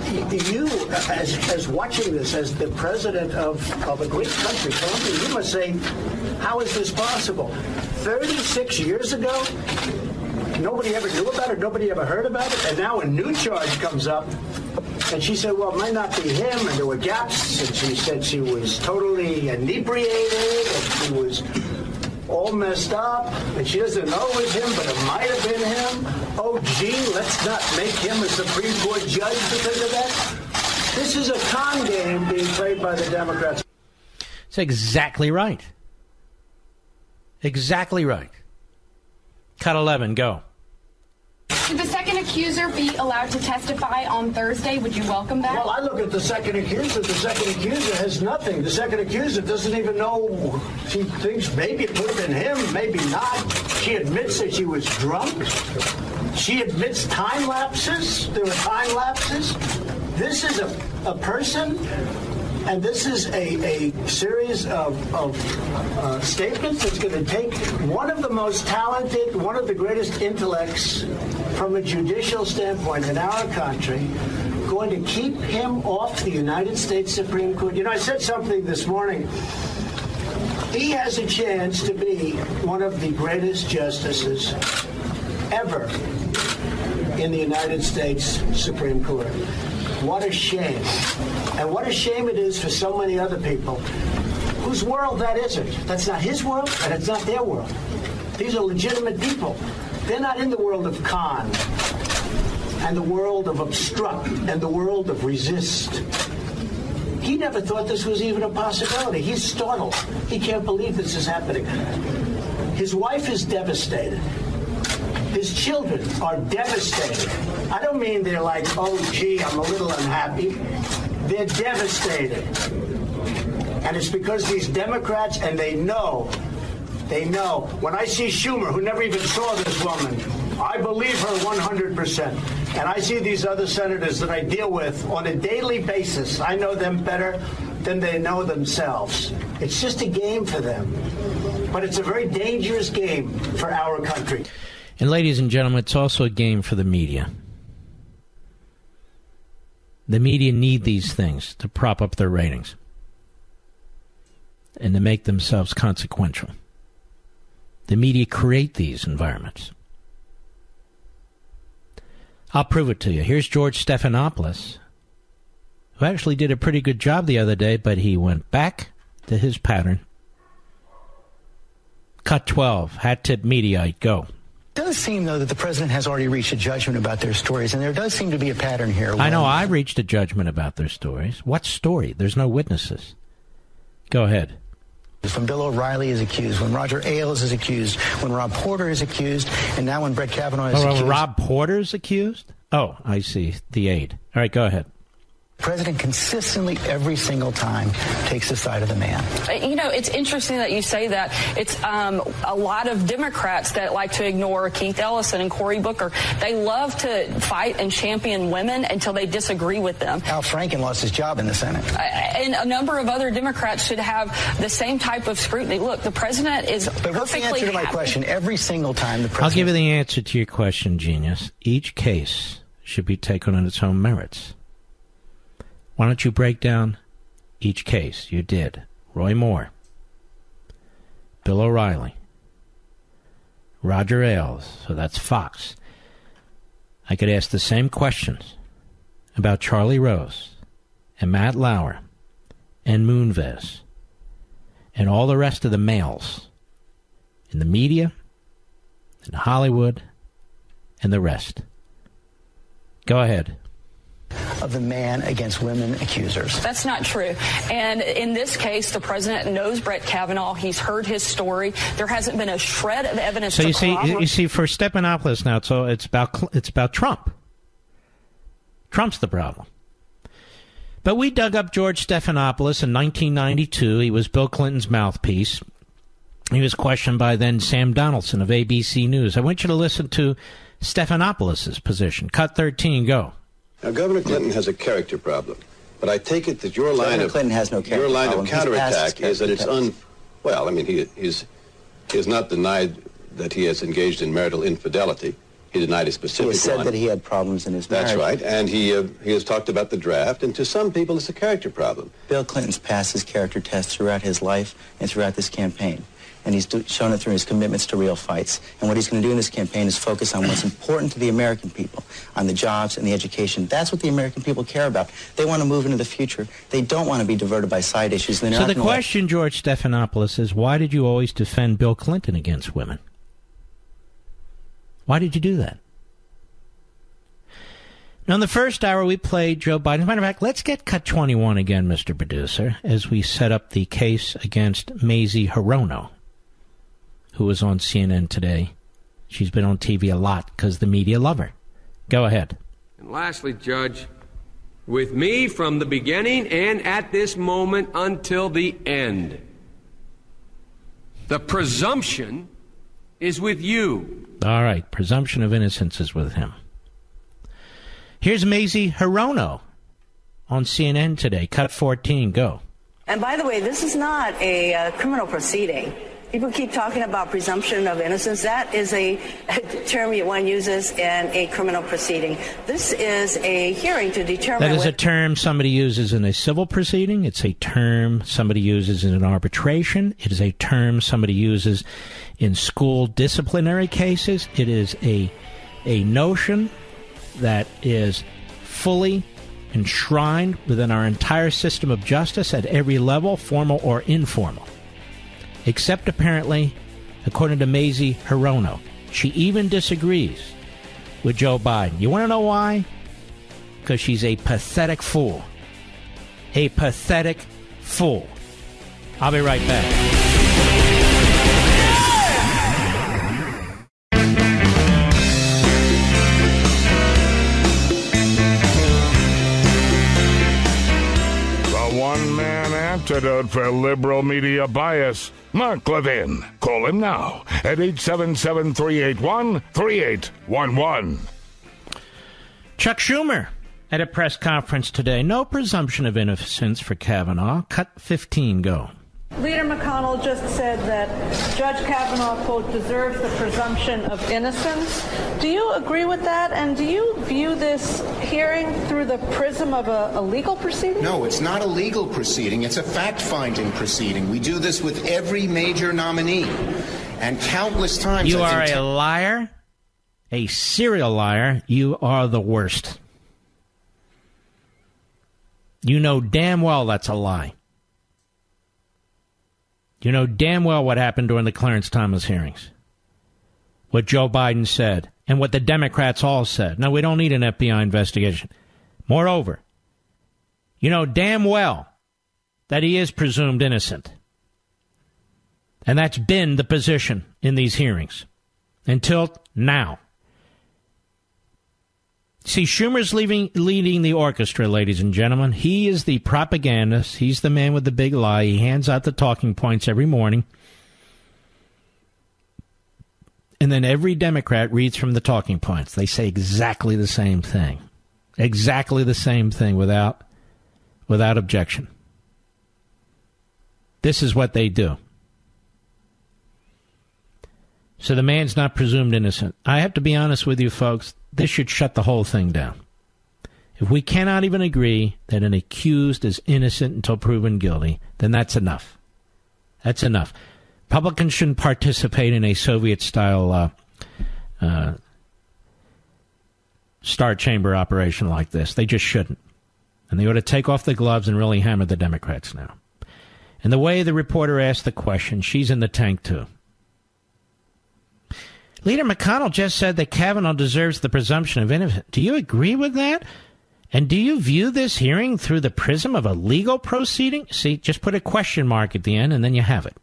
you, as watching this, as the president of a great country, Colombia, you must say, how is this possible? 36 years ago, nobody ever knew about it, nobody ever heard about it, and now a new charge comes up, and she said, well, it might not be him, and there were gaps, and she said she was totally inebriated, and she was all messed up, and she doesn't know it was him, but it might have been him. Oh, gee, let's not make him a Supreme Court judge because of that. This is a con game being played by the Democrats. That's exactly right. Exactly right. Cut 11, go. Should the second accuser be allowed to testify on Thursday? Would you welcome that? Well, I look at the second accuser. The second accuser has nothing. The second accuser doesn't even know. She thinks maybe it could have been him, maybe not. She admits that she was drunk. She admits time lapses. There were time lapses. This is a person, and this is a series of statements that's going to take one of the most talented, one of the greatest intellects from a judicial standpoint in our country, going to keep him off the United States Supreme Court. You know, I said something this morning. He has a chance to be one of the greatest justices ever in the United States Supreme Court. What a shame. And what a shame it is for so many other people whose world that isn't. That's not his world, and it's not their world. These are legitimate people. They're not in the world of con and the world of obstruct and the world of resist. He never thought this was even a possibility. He's startled. He can't believe this is happening. His wife is devastated. His children are devastated. I don't mean they're like, oh, gee, I'm a little unhappy. They're devastated. And it's because these Democrats, and they know. When I see Schumer, who never even saw this woman, I believe her 100%. And I see these other senators that I deal with on a daily basis. I know them better than they know themselves. It's just a game for them. But it's a very dangerous game for our country. And ladies and gentlemen, it's also a game for the media. The media need these things to prop up their ratings and to make themselves consequential. The media create these environments. I'll prove it to you. Here's George Stephanopoulos, who actually did a pretty good job the other day, but he went back to his pattern. Cut 12, hat tip Mediaite, go. It does seem, though, that the president has already reached a judgment about their stories, and there does seem to be a pattern here. I know I reached a judgment about their stories. What story? There's no witnesses. Go ahead. When Bill O'Reilly is accused, when Roger Ailes is accused, when Rob Porter is accused, and now when Brett Kavanaugh is accused. Rob Porter's accused? Oh, I see. The aide. All right, go ahead. The president consistently, every single time, takes the side of the man. You know, it's interesting that you say that. It's a lot of Democrats that like to ignore Keith Ellison and Cory Booker. They love to fight and champion women until they disagree with them. Al Franken lost his job in the Senate. And a number of other Democrats should have the same type of scrutiny. Look, the president is perfectly But what's the answer to my question? Every single time the president... I'll give you the answer to your question, genius. Each case should be taken on its own merits. Why don't you break down each case? You did. Roy Moore, Bill O'Reilly, Roger Ailes, so that's Fox. I could ask the same questions about Charlie Rose and Matt Lauer and Moonves and all the rest of the males in the media, in Hollywood, and the rest. Go ahead. Of the man against women accusers. That's not true. And in this case, the president knows Brett Kavanaugh. He's heard his story. There hasn't been a shred of evidence. So you see, for Stephanopoulos now, so it's about Trump. Trump's the problem. But we dug up George Stephanopoulos in 1992. He was Bill Clinton's mouthpiece. He was questioned by then Sam Donaldson of ABC News. I want you to listen to Stephanopoulos' position. Cut 13, go. Now, Governor Clinton has a character problem, but I take it that your line Clinton has no character of counterattack is that it's well, I mean, he has not denied that he has engaged in marital infidelity. He denied a specific one. He said that he had problems in his marriage. That's right, and he has talked about the draft, and to some people it's a character problem. Bill Clinton's passed his character test throughout his life and throughout this campaign. And he's shown it through his commitments to real fights. And what he's going to do in this campaign is focus on what's important to the American people, on the jobs and the education. That's what the American people care about. They want to move into the future. They don't want to be diverted by side issues. So the question, George Stephanopoulos, is why did you always defend Bill Clinton against women? Why did you do that? Now, in the first hour, we played Joe Biden. As a matter of fact, let's get cut 21 again, Mr. Producer, as we set up the case against Mazie Hirono, who was on CNN today. She's been on TV a lot because the media love her. Go ahead. And lastly, Judge, with me from the beginning and at this moment until the end, the presumption is with you. All right, presumption of innocence is with him. Here's Mazie Hirono on CNN today. Cut 14, go. And by the way, this is not a criminal proceeding. People keep talking about presumption of innocence. That is a term one uses in a criminal proceeding. This is a hearing to determine... That is a term somebody uses in a civil proceeding. It's a term somebody uses in an arbitration. It is a term somebody uses in school disciplinary cases. It is a notion that is fully enshrined within our entire system of justice at every level, formal or informal. Except, apparently, according to Mazie Hirono, she even disagrees with Joe Biden. You want to know why? Because she's a pathetic fool. A pathetic fool. I'll be right back. One-man antidote for liberal media bias. Mark Levin. Call him now at 877-381-3811. Chuck Schumer at a press conference today. No presumption of innocence for Kavanaugh. Cut 15, go. Leader McConnell just said that Judge Kavanaugh, quote, deserves the presumption of innocence. Do you agree with that? And do you view this hearing through the prism of a legal proceeding? No, it's not a legal proceeding. It's a fact-finding proceeding. We do this with every major nominee. And countless times... You are a liar, a serial liar. You are the worst. You know damn well that's a lie. You know damn well what happened during the Clarence Thomas hearings. What Joe Biden said, and what the Democrats all said. No, we don't need an FBI investigation. Moreover, you know damn well that he is presumed innocent. And that's been the position in these hearings. Until now. See, Schumer's leading the orchestra, ladies and gentlemen. He is the propagandist. He's the man with the big lie. He hands out the talking points every morning. And then every Democrat reads from the talking points. They say exactly the same thing. Exactly the same thing without objection. This is what they do. So the man's not presumed innocent. I have to be honest with you, folks. This should shut the whole thing down. If we cannot even agree that an accused is innocent until proven guilty, then that's enough. That's enough. Republicans shouldn't participate in a Soviet-style Star Chamber operation like this. They just shouldn't. And they ought to take off the gloves and really hammer the Democrats now. And the way the reporter asked the question, she's in the tank too. Leader McConnell just said that Kavanaugh deserves the presumption of innocence. Do you agree with that? And do you view this hearing through the prism of a legal proceeding? See, just put a question mark at the end and then you have it.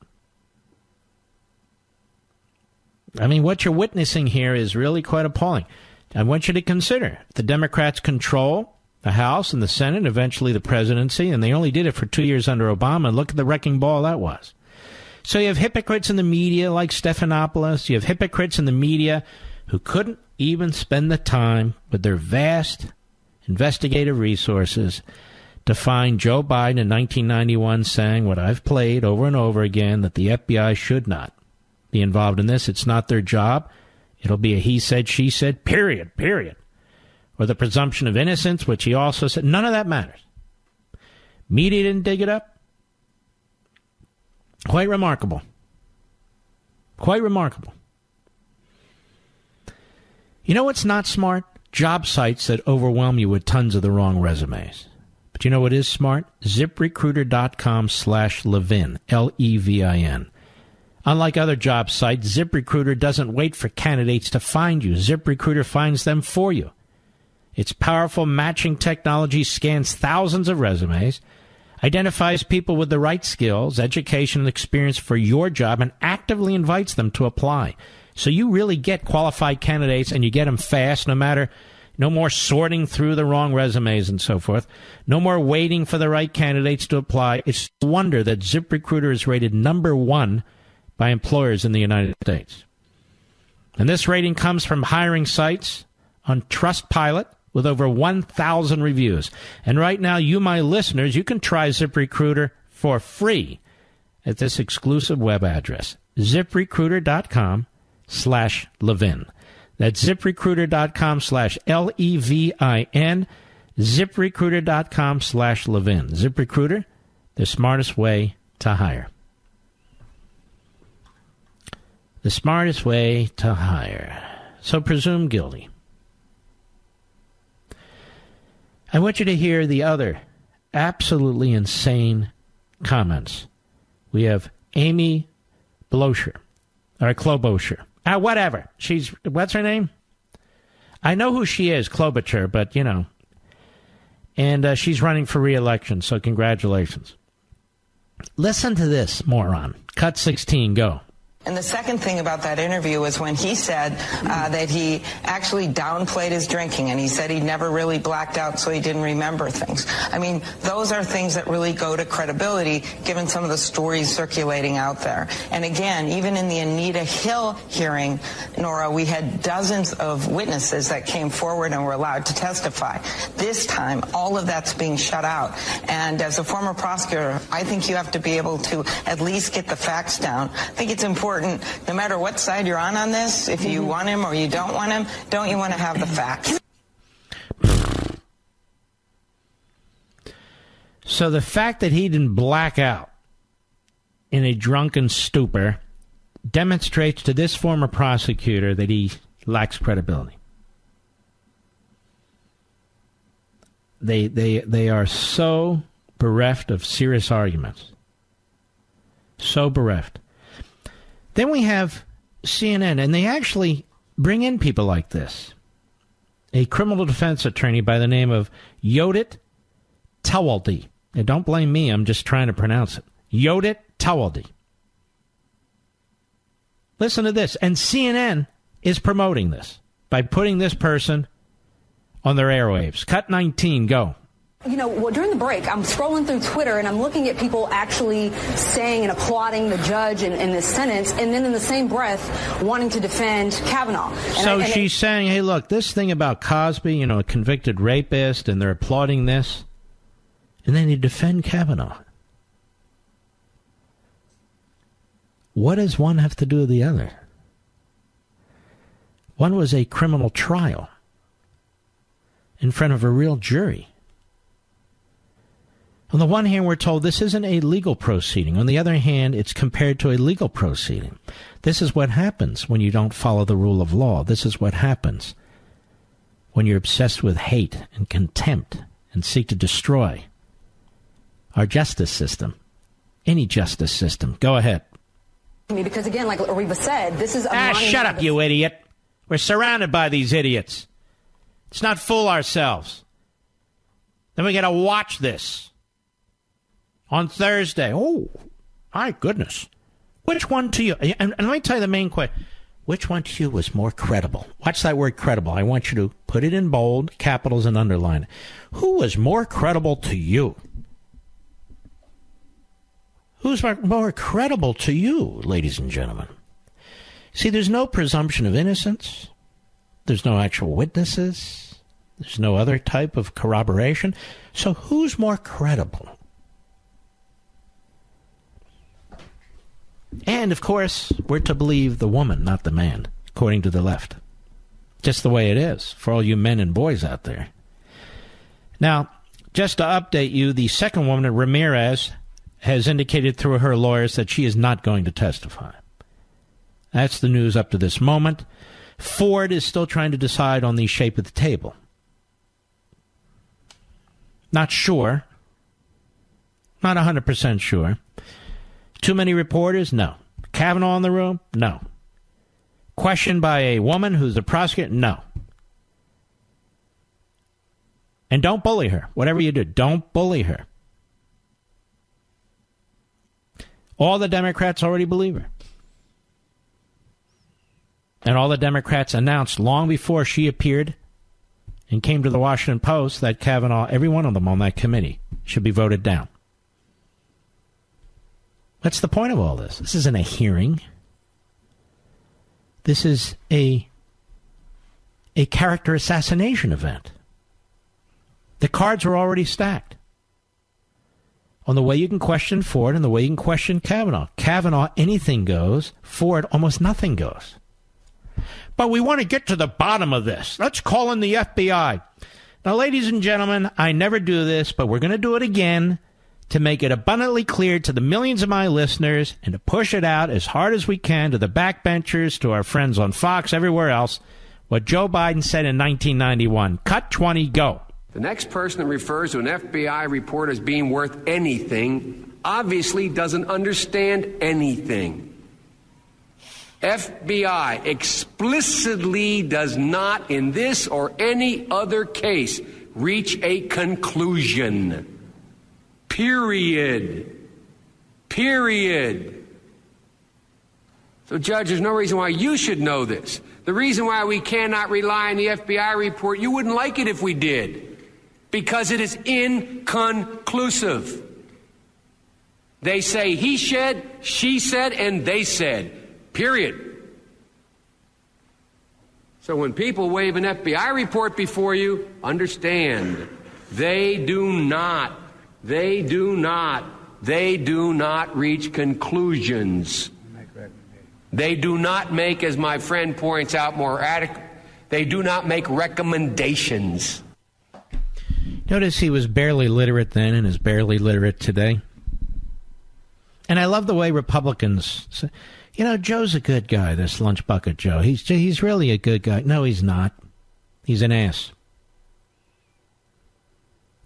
I mean, what you're witnessing here is really quite appalling. I want you to consider the Democrats control the House and the Senate, eventually the presidency, and they only did it for 2 years under Obama. And look at the wrecking ball that was. So you have hypocrites in the media like Stephanopoulos. You have hypocrites in the media who couldn't even spend the time with their vast investigative resources to find Joe Biden in 1991 saying what I've played over and over again, that the FBI should not be involved in this. It's not their job. It'll be a he said, she said, period. Or the presumption of innocence, which he also said. None of that matters. Media didn't dig it up. Quite remarkable. Quite remarkable. You know what's not smart? Job sites that overwhelm you with tons of the wrong resumes. But you know what is smart? ZipRecruiter.com/Levin. Levin. Unlike other job sites, ZipRecruiter doesn't wait for candidates to find you. ZipRecruiter finds them for you. Its powerful matching technology scans thousands of resumes, identifies people with the right skills, education, and experience for your job, and actively invites them to apply. So you really get qualified candidates, and you get them fast, no more sorting through the wrong resumes and so forth. No more waiting for the right candidates to apply. It's a wonder that ZipRecruiter is rated #1 by employers in the United States. And this rating comes from hiring sites on Trustpilot with over 1,000 reviews. And right now, you, my listeners, you can try ZipRecruiter for free at this exclusive web address, ZipRecruiter.com/Levin. That's ZipRecruiter.com/LEVIN, ZipRecruiter.com/Levin. ZipRecruiter, the smartest way to hire. The smartest way to hire. So presume guilty. I want you to hear the other absolutely insane comments. We have Amy Klobuchar. Whatever. What's her name? I know who she is, Klobuchar, but, you know. And she's running for re-election, so congratulations. Listen to this, moron. Cut 16, go. And the second thing about that interview was when he said that he actually downplayed his drinking, and he said he never really blacked out, so he didn't remember things. I mean, those are things that really go to credibility, given some of the stories circulating out there. And again, even in the Anita Hill hearing, Nora, we had dozens of witnesses that came forward and were allowed to testify. This time, all of that's being shut out. And as a former prosecutor, I think you have to be able to at least get the facts down. I think it's important, no matter what side you're on this, if you want him or you don't want him, don't you want to have the facts? So the fact that he didn't black out in a drunken stupor demonstrates to this former prosecutor that he lacks credibility. They are so bereft of serious arguments. So bereft. Then we have CNN, and they actually bring in people like this. A criminal defense attorney by the name of Yodit Tawaldi. And don't blame me, I'm just trying to pronounce it. Yodit Tawaldi. Listen to this. And CNN is promoting this by putting this person on their airwaves. Cut 19, go. You know, well, during the break, I'm scrolling through Twitter and I'm looking at people actually saying and applauding the judge in this sentence, and then in the same breath wanting to defend Kavanaugh. She's saying, hey, look, this thing about Cosby, you know, a convicted rapist, and they're applauding this, and then you defend Kavanaugh. What does one have to do with the other? One was a criminal trial in front of a real jury. On the one hand, we're told this isn't a legal proceeding. On the other hand, it's compared to a legal proceeding. This is what happens when you don't follow the rule of law. This is what happens when you're obsessed with hate and contempt and seek to destroy our justice system. Any justice system. Go ahead. Because, again, like Ariva said, this is a shut up, you idiot. We're surrounded by these idiots. Let's not fool ourselves. Then we got to watch this on Thursday. Oh, my goodness. Which one to you? And let me tell you the main question. Which one to you was more credible? Watch that word credible. I want you to put it in bold, capitals, and underline it. Who was more credible to you? Who's more credible to you, ladies and gentlemen? See, there's no presumption of innocence. There's no actual witnesses. There's no other type of corroboration. So who's more credible? And, of course, we're to believe the woman, not the man, according to the left. Just the way it is for all you men and boys out there. Now, just to update you, the second woman, Ramirez, has indicated through her lawyers that she is not going to testify. That's the news up to this moment. Ford is still trying to decide on the shape of the table. Not sure. Not 100% sure. Too many reporters? No. Kavanaugh in the room? No. Questioned by a woman who's the prosecutor? No. And don't bully her. Whatever you do, don't bully her. All the Democrats already believe her. And all the Democrats announced long before she appeared and came to the Washington Post that Kavanaugh, every one of them on that committee, should be voted down. What's the point of all this? This isn't a hearing. This is a character assassination event. The cards are already stacked on the way you can question Ford and the way you can question Kavanaugh. Kavanaugh, anything goes. Ford, almost nothing goes. But we want to get to the bottom of this. Let's call in the FBI. Now, ladies and gentlemen, I never do this, but we're going to do it again to make it abundantly clear to the millions of my listeners and to push it out as hard as we can to the backbenchers, to our friends on Fox, everywhere else, what Joe Biden said in 1991. Cut 20, go. The next person that refers to an FBI report as being worth anything obviously doesn't understand anything. FBI explicitly does not, in this or any other case, reach a conclusion. Period. So, Judge, there's no reason why you should know this. The reason why we cannot rely on the FBI report, you wouldn't like it if we did, because it is inconclusive. They say he said, she said, and they said. Period. So when people wave an FBI report before you, understand, they do not reach conclusions. They do not make, as my friend points out more adequate, they do not make recommendations. Notice he was barely literate then and is barely literate today. And I love the way Republicans say, you know, Joe's a good guy, this lunch bucket Joe. He's really a good guy. No, he's not. He's an ass.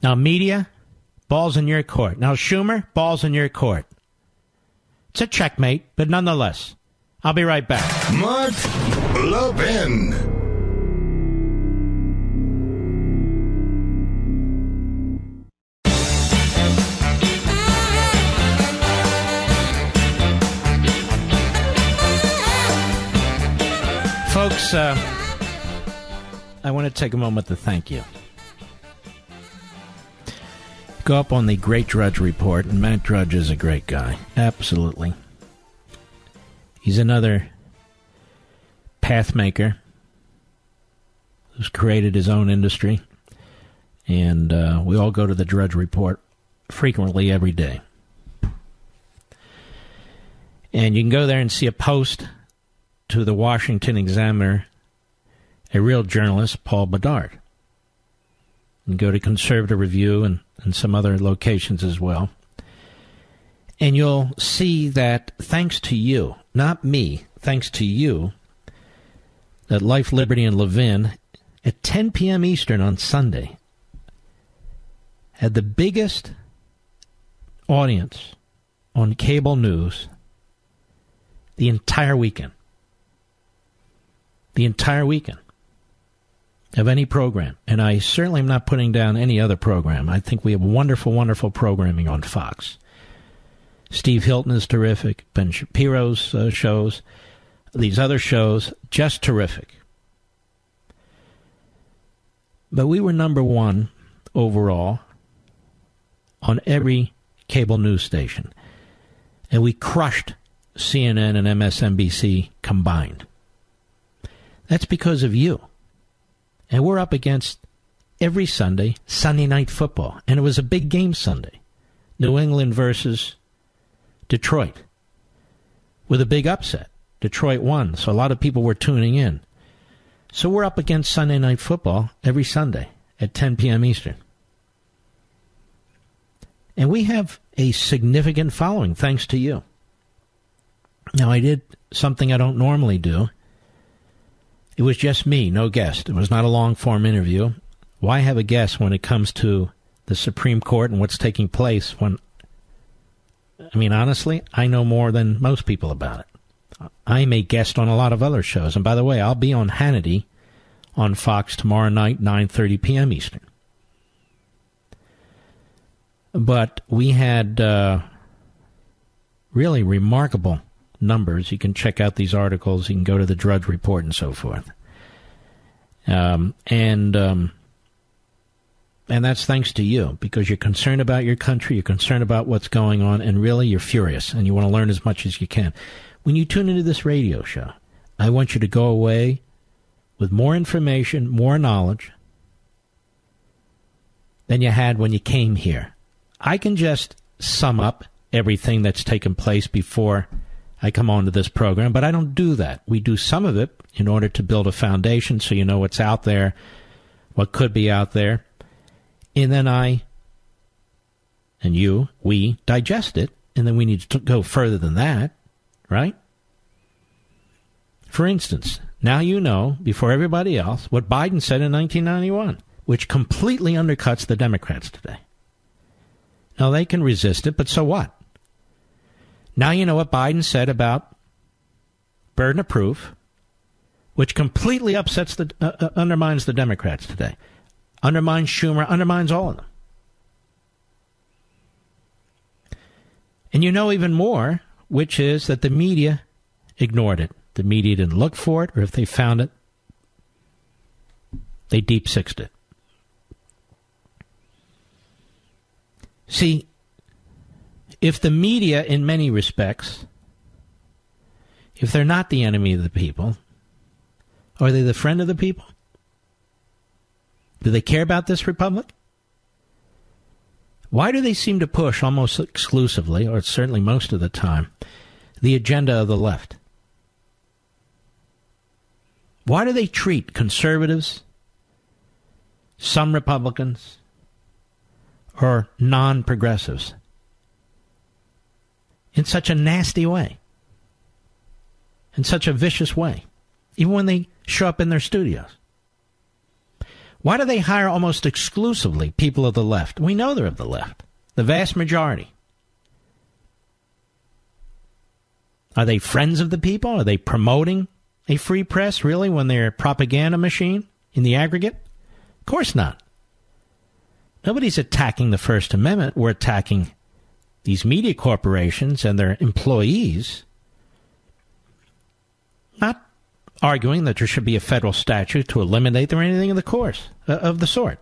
Now, media, ball's in your court. Now, Schumer, ball's in your court. It's a checkmate, but nonetheless, I'll be right back. Mark Levin. Folks, I want to take a moment to thank you. Go up on the Great Drudge Report, and Matt Drudge is a great guy. Absolutely. He's another pathmaker who's created his own industry. And we all go to the Drudge Report frequently every day. And you can go there and see a post to the Washington Examiner, a real journalist, Paul Bedard. And go to Conservative Review and some other locations as well. And you'll see that thanks to you, not me, thanks to you, that Life, Liberty, and Levin at 10 p.m. Eastern on Sunday had the biggest audience on cable news the entire weekend. The entire weekend of any program. And I certainly am not putting down any other program. I think we have wonderful, wonderful programming on Fox. Steve Hilton is terrific. Ben Shapiro's shows. These other shows, just terrific. But we were number one overall on every cable news station. And we crushed CNN and MSNBC combined. That's because of you. And we're up against every Sunday Night Football. And it was a big game Sunday. New England versus Detroit. With a big upset. Detroit won, so a lot of people were tuning in. So we're up against Sunday Night Football every Sunday at 10 p.m. Eastern. And we have a significant following thanks to you. Now, I did something I don't normally do. It was just me, no guest. It was not a long-form interview. Why have a guest when it comes to the Supreme Court and what's taking place when, I mean, honestly, I know more than most people about it. I'm a guest on a lot of other shows. And by the way, I'll be on Hannity on Fox tomorrow night, 9:30 p.m. Eastern. But we had really remarkable numbers. You can check out these articles. You can go to the Drudge Report and so forth. And that's thanks to you, because you're concerned about your country, you're concerned about what's going on, and really you're furious, and you want to learn as much as you can. When you tune into this radio show, I want you to go away with more information, more knowledge than you had when you came here. I can just sum up everything that's taken place before I come onto this program, but I don't do that. We do some of it in order to build a foundation so you know what's out there, what could be out there, and then we digest it, and then we need to go further than that, right? For instance, now you know, before everybody else, what Biden said in 1991, which completely undercuts the Democrats today. Now, they can resist it, but so what? Now you know what Biden said about burden of proof, which completely undermines the Democrats today. Undermines Schumer, undermines all of them. And you know even more, which is that the media ignored it. The media didn't look for it, or if they found it, they deep-sixed it. See, if the media, in many respects, if they're not the enemy of the people, are they the friend of the people? Do they care about this republic? Why do they seem to push almost exclusively, or certainly most of the time, the agenda of the left? Why do they treat conservatives, some Republicans, or non-progressives in such a nasty way, in such a vicious way, even when they show up in their studios? Why do they hire almost exclusively people of the left? We know they're of the left, the vast majority. Are they friends of the people? Are they promoting a free press, really, when they're a propaganda machine in the aggregate? Of course not. Nobody's attacking the First Amendment. We're attacking these media corporations and their employees, not arguing that there should be a federal statute to eliminate them or anything of the sort.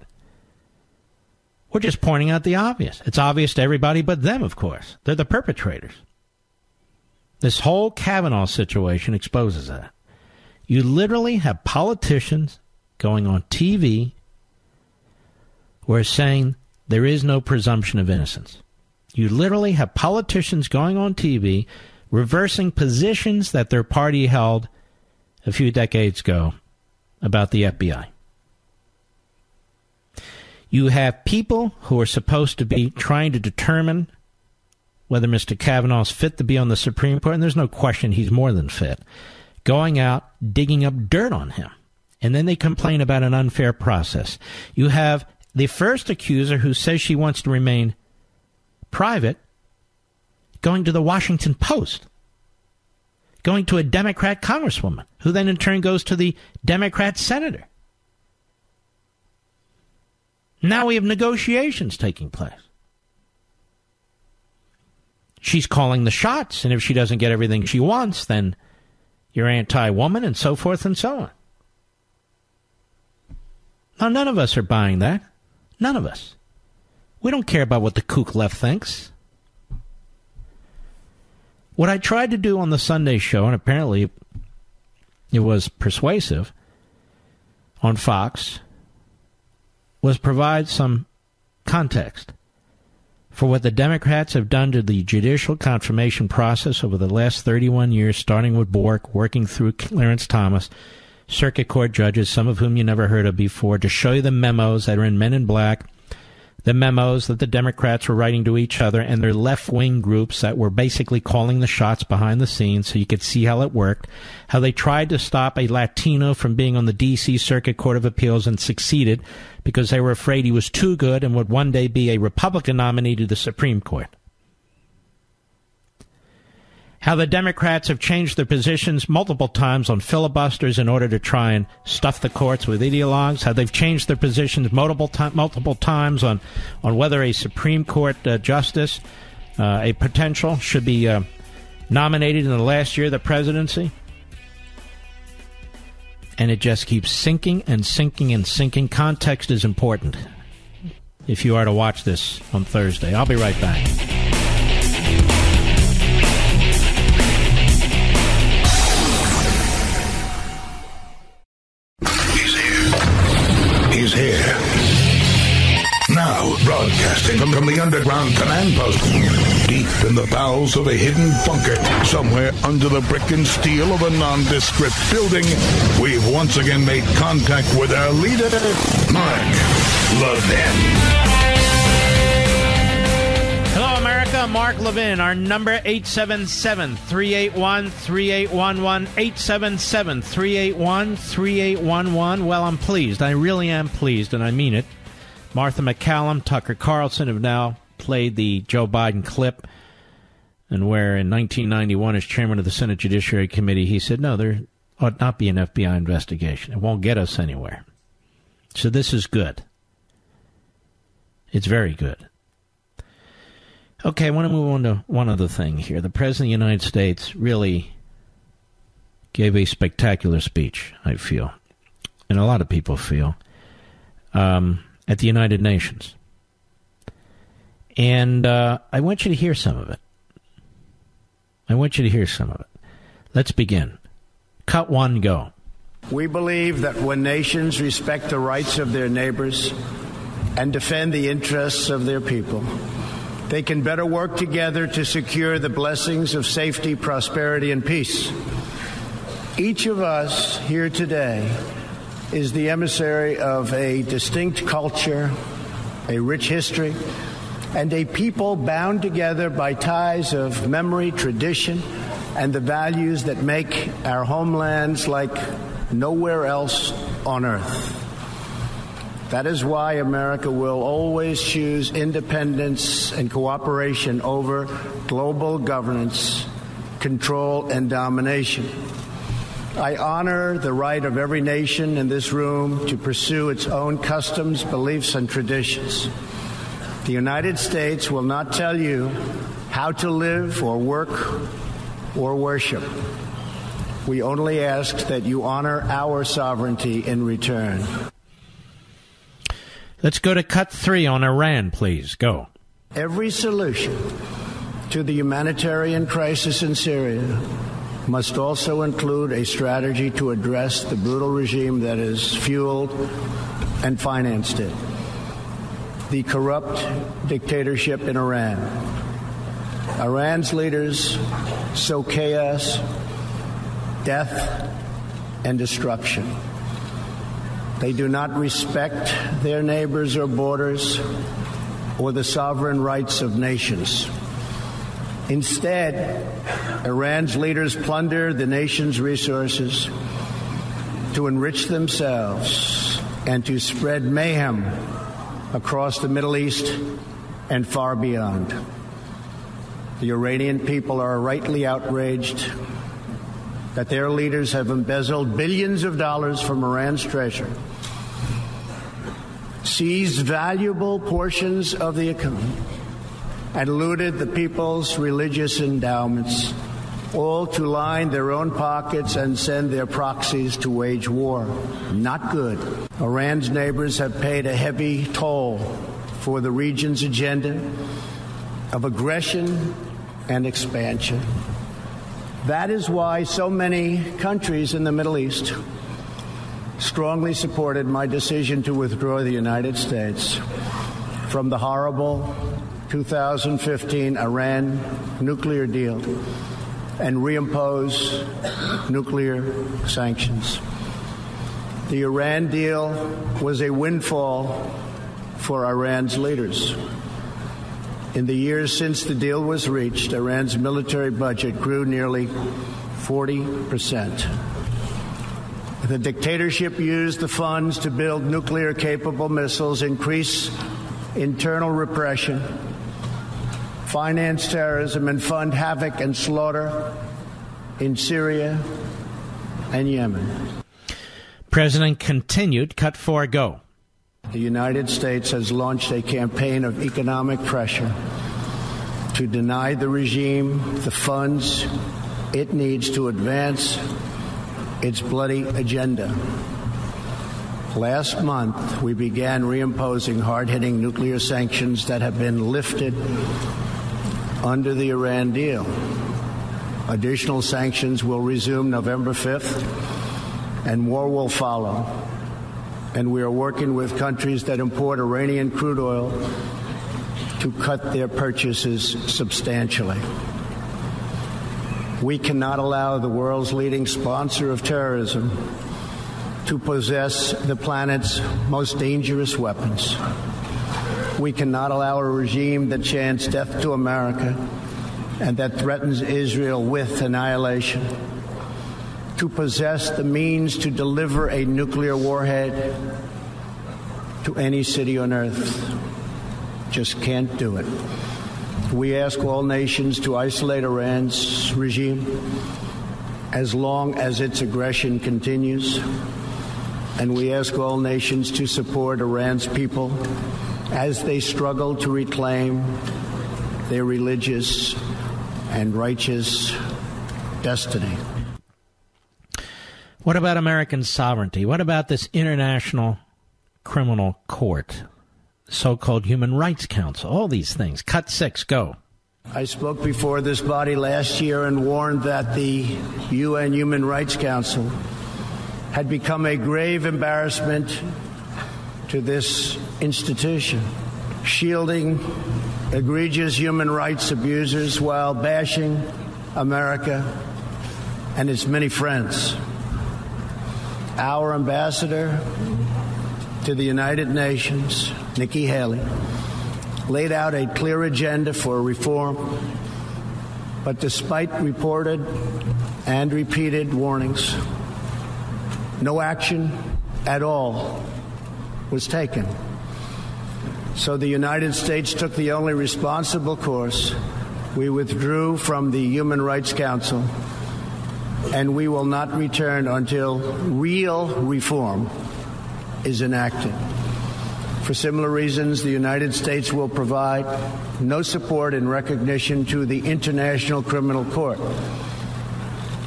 We're just pointing out the obvious. It's obvious to everybody but them, of course. They're the perpetrators. This whole Kavanaugh situation exposes that. You literally have politicians going on TV who are saying there is no presumption of innocence. You literally have politicians going on TV reversing positions that their party held a few decades ago about the FBI. You have people who are supposed to be trying to determine whether Mr. Kavanaugh is fit to be on the Supreme Court, and there's no question he's more than fit, going out, digging up dirt on him. And then they complain about an unfair process. You have the first accuser, who says she wants to remain private, going to the Washington Post, going to a Democrat congresswoman, who then in turn goes to the Democrat senator. Now we have negotiations taking place. She's calling the shots, and if she doesn't get everything she wants, then you're anti-woman, and so forth and so on. Now, none of us are buying that. None of us. We don't care about what the kook left thinks. What I tried to do on the Sunday show, and apparently it was persuasive, on Fox, was provide some context for what the Democrats have done to the judicial confirmation process over the last 31 years, starting with Bork, working through Clarence Thomas, circuit court judges, some of whom you never heard of before, to show you the memos that are in Men in Black, the memos that the Democrats were writing to each other and their left-wing groups that were basically calling the shots behind the scenes, so you could see how it worked, how they tried to stop a Latino from being on the D.C. Circuit Court of Appeals and succeeded because they were afraid he was too good and would one day be a Republican nominee to the Supreme Court. How the Democrats have changed their positions multiple times on filibusters in order to try and stuff the courts with ideologues. How they've changed their positions multiple times on whether a Supreme Court justice, a potential, should be nominated in the last year of the presidency. And it just keeps sinking and sinking and sinking. Context is important if you are to watch this on Thursday. I'll be right back. Broadcasting from the underground command post, deep in the bowels of a hidden bunker, somewhere under the brick and steel of a nondescript building, we've once again made contact with our leader, Mark Levin. Hello, America. Mark Levin. Our number, 877-381-3811, 877-381-3811. Well, I'm pleased. I really am pleased, and I mean it. Martha McCallum, Tucker Carlson have now played the Joe Biden clip, and where in 1991, as chairman of the Senate Judiciary Committee, he said, no, there ought not be an FBI investigation. It won't get us anywhere. So this is good. It's very good. Okay, I want to move on to one other thing here. The President of the United States really gave a spectacular speech, I feel, and a lot of people feel, at the United Nations. And I want you to hear some of it. Let's begin. Cut one, go. We believe that when nations respect the rights of their neighbors and defend the interests of their people, they can better work together to secure the blessings of safety, prosperity, and peace. Each of us here today is the emissary of a distinct culture, a rich history, and a people bound together by ties of memory, tradition, and the values that make our homelands like nowhere else on earth. That is why America will always choose independence and cooperation over global governance, control, and domination. I honor the right of every nation in this room to pursue its own customs, beliefs, and traditions. The United States will not tell you how to live or work or worship. We only ask that you honor our sovereignty in return. Let's go to cut three on Iran, please. Go. Every solution to the humanitarian crisis in Syria must also include a strategy to address the brutal regime that has fueled and financed it. The corrupt dictatorship in Iran. Iran's leaders sow chaos, death, and destruction. They do not respect their neighbors or borders or the sovereign rights of nations. Instead, Iran's leaders plunder the nation's resources to enrich themselves and to spread mayhem across the Middle East and far beyond. The Iranian people are rightly outraged that their leaders have embezzled billions of dollars from Iran's treasury, seized valuable portions of the economy, and looted the people's religious endowments, all to line their own pockets and send their proxies to wage war. Not good. Iran's neighbors have paid a heavy toll for the region's agenda of aggression and expansion. That is why so many countries in the Middle East strongly supported my decision to withdraw the United States from the horrible 2015 Iran nuclear deal and reimpose nuclear sanctions. The Iran deal was a windfall for Iran's leaders. In the years since the deal was reached, Iran's military budget grew nearly 40%. The dictatorship used the funds to build nuclear-capable missiles, increase internal repression, finance terrorism, and fund havoc and slaughter in Syria and Yemen. President continued. Cut four, go. The United States has launched a campaign of economic pressure to deny the regime the funds it needs to advance its bloody agenda. Last month, we began reimposing hard-hitting nuclear sanctions that have been lifted under the Iran deal. Additional sanctions will resume November 5th, and more will follow. And we are working with countries that import Iranian crude oil to cut their purchases substantially. We cannot allow the world's leading sponsor of terrorism to possess the planet's most dangerous weapons. We cannot allow a regime that chants death to America and that threatens Israel with annihilation to possess the means to deliver a nuclear warhead to any city on earth. Just can't do it. We ask all nations to isolate Iran's regime as long as its aggression continues. And we ask all nations to support Iran's people as they struggle to reclaim their religious and righteous destiny. What about American sovereignty? What about this International Criminal Court, so-called Human Rights Council? All these things. Cut 6, go. I spoke before this body last year and warned that the UN Human Rights Council had become a grave embarrassment to this institution, shielding egregious human rights abusers while bashing America and its many friends. Our ambassador to the United Nations, Nikki Haley, laid out a clear agenda for reform, but despite reported and repeated warnings, no action at all was taken. So the United States took the only responsible course. We withdrew from the Human Rights Council, and we will not return until real reform is enacted. For similar reasons, the United States will provide no support in recognition to the International Criminal Court.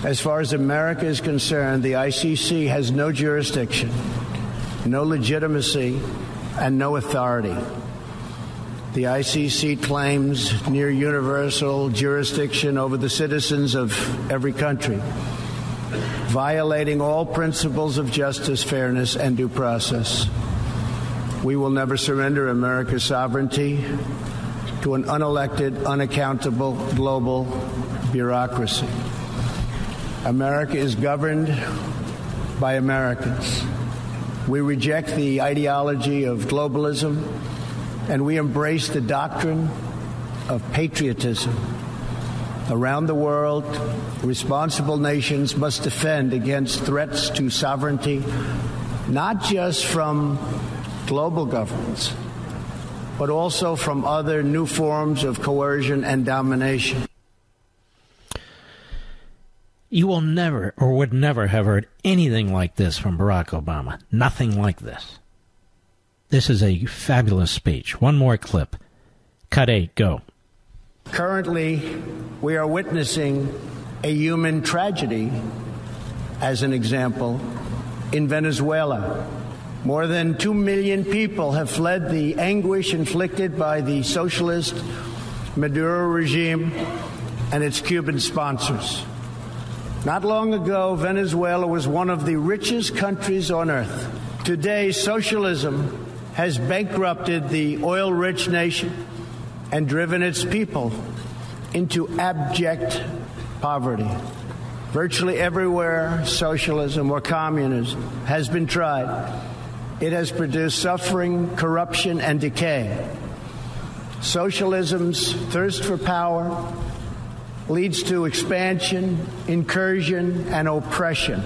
As far as America is concerned, the ICC has no jurisdiction, no legitimacy, and no authority. The ICC claims near universal jurisdiction over the citizens of every country, violating all principles of justice, fairness, and due process. We will never surrender America's sovereignty to an unelected, unaccountable global bureaucracy. America is governed by Americans. We reject the ideology of globalism, and we embrace the doctrine of patriotism. Around the world, responsible nations must defend against threats to sovereignty, not just from global governments, but also from other new forms of coercion and domination. You will never, or would never, have heard anything like this from Barack Obama. Nothing like this. This is a fabulous speech. One more clip. Cut 8, go. Currently, we are witnessing a human tragedy, as an example, in Venezuela. More than 2 million people have fled the anguish inflicted by the socialist Maduro regime and its Cuban sponsors. Not long ago, Venezuela was one of the richest countries on earth. Today, socialism has bankrupted the oil-rich nation and driven its people into abject poverty. Virtually everywhere socialism or communism has been tried, it has produced suffering, corruption, and decay. Socialism's thirst for power leads to expansion, incursion, and oppression.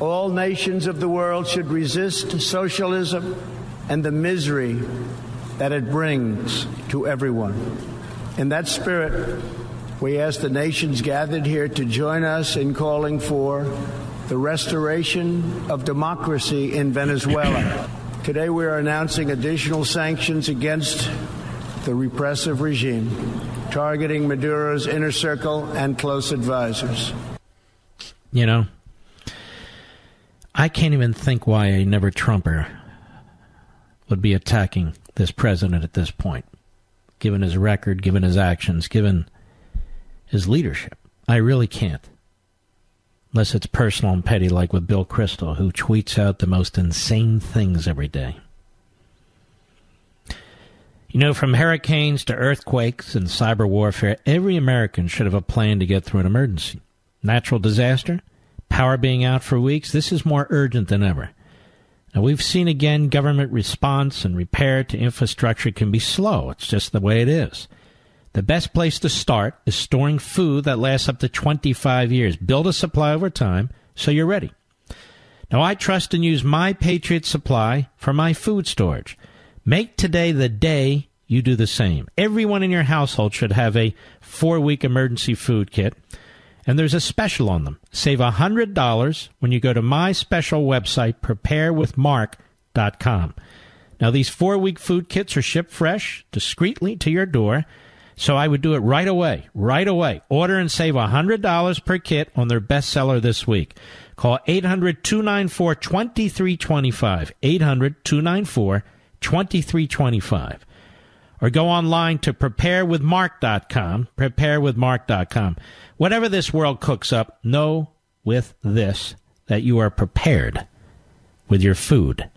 All nations of the world should resist socialism and the misery that it brings to everyone. In that spirit, we ask the nations gathered here to join us in calling for the restoration of democracy in Venezuela. Today we are announcing additional sanctions against the repressive regime, targeting Maduro's inner circle and close advisors. You know, I can't even think why a never-Trumper would be attacking this president at this point, given his record, given his actions, given his leadership. I really can't. Unless it's personal and petty, like with Bill Kristol, who tweets out the most insane things every day. You know, from hurricanes to earthquakes and cyber warfare, every American should have a plan to get through an emergency. Natural disaster, power being out for weeks, this is more urgent than ever. Now, we've seen again government response and repair to infrastructure can be slow. It's just the way it is. The best place to start is storing food that lasts up to 25 years. Build a supply over time so you're ready. Now, I trust and use My Patriot Supply for my food storage. Make today the day you do the same. Everyone in your household should have a 4-week emergency food kit, and there's a special on them. Save $100 when you go to my special website, preparewithmark.com. Now, these 4-week food kits are shipped fresh, discreetly to your door, so I would do it right away. Order and save $100 per kit on their bestseller this week. Call 800-294-2325, 800-294-2325. Or go online to preparewithmark.com, Whatever this world cooks up, know with this that you are prepared with your food.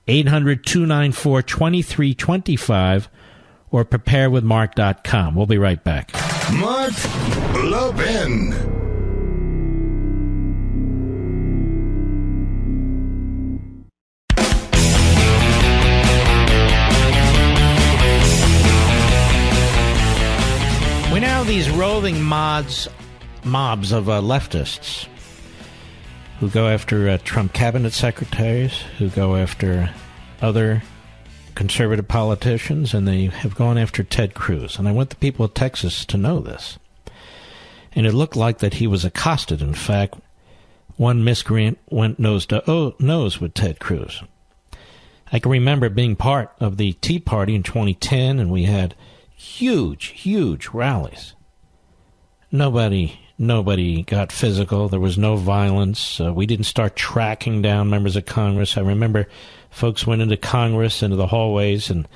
800-294-2325 or preparewithmark.com. We'll be right back. Mark Levin. We now have these roving mobs of leftists who go after Trump cabinet secretaries, who go after other conservative politicians, and they have gone after Ted Cruz. And I want the people of Texas to know this. And it looked like that he was accosted. In fact, one miscreant went nose to nose with Ted Cruz. I can remember being part of the Tea Party in 2010, and we had huge rallies. Nobody got physical. There was no violence. We didn't start tracking down members of Congress. I remember folks went into Congress, into the hallways, and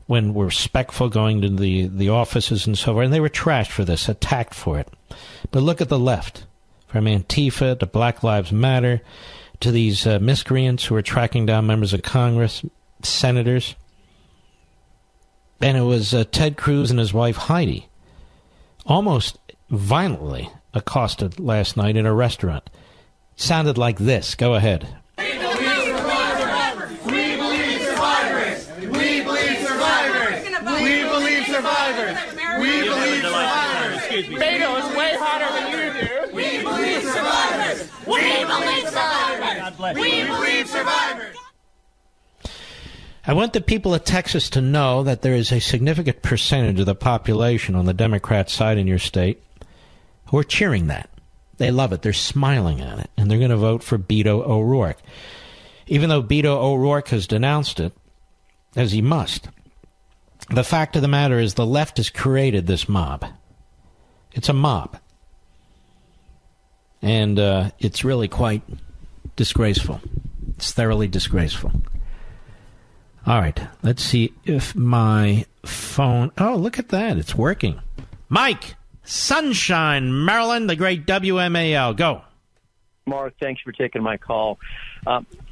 when were respectful going to the offices and so forth, and they were trashed for this, attacked for it. But look at the left, from Antifa to Black Lives Matter to these miscreants who are tracking down members of Congress, senators. And it was Ted Cruz and his wife Heidi, almost violently accosted last night in a restaurant. Sounded like this. Go ahead. We believe survivors! We believe survivors! We believe survivors! We believe survivors! We believe survivors! Beto is way hotter than you do! We believe survivors! We believe survivors! We believe survivors! I want the people of Texas to know that there is a significant percentage of the population on the Democrat side in your state who are cheering that. They love it. They're smiling at it. And they're going to vote for Beto O'Rourke. Even though Beto O'Rourke has denounced it, as he must, the fact of the matter is the left has created this mob. It's a mob. And it's really quite disgraceful. It's thoroughly disgraceful. All right, let's see if my phone... Oh, look at that. It's working. Mike, Sunshine, Maryland, the great WMAL. Go. Mark, thanks for taking my call.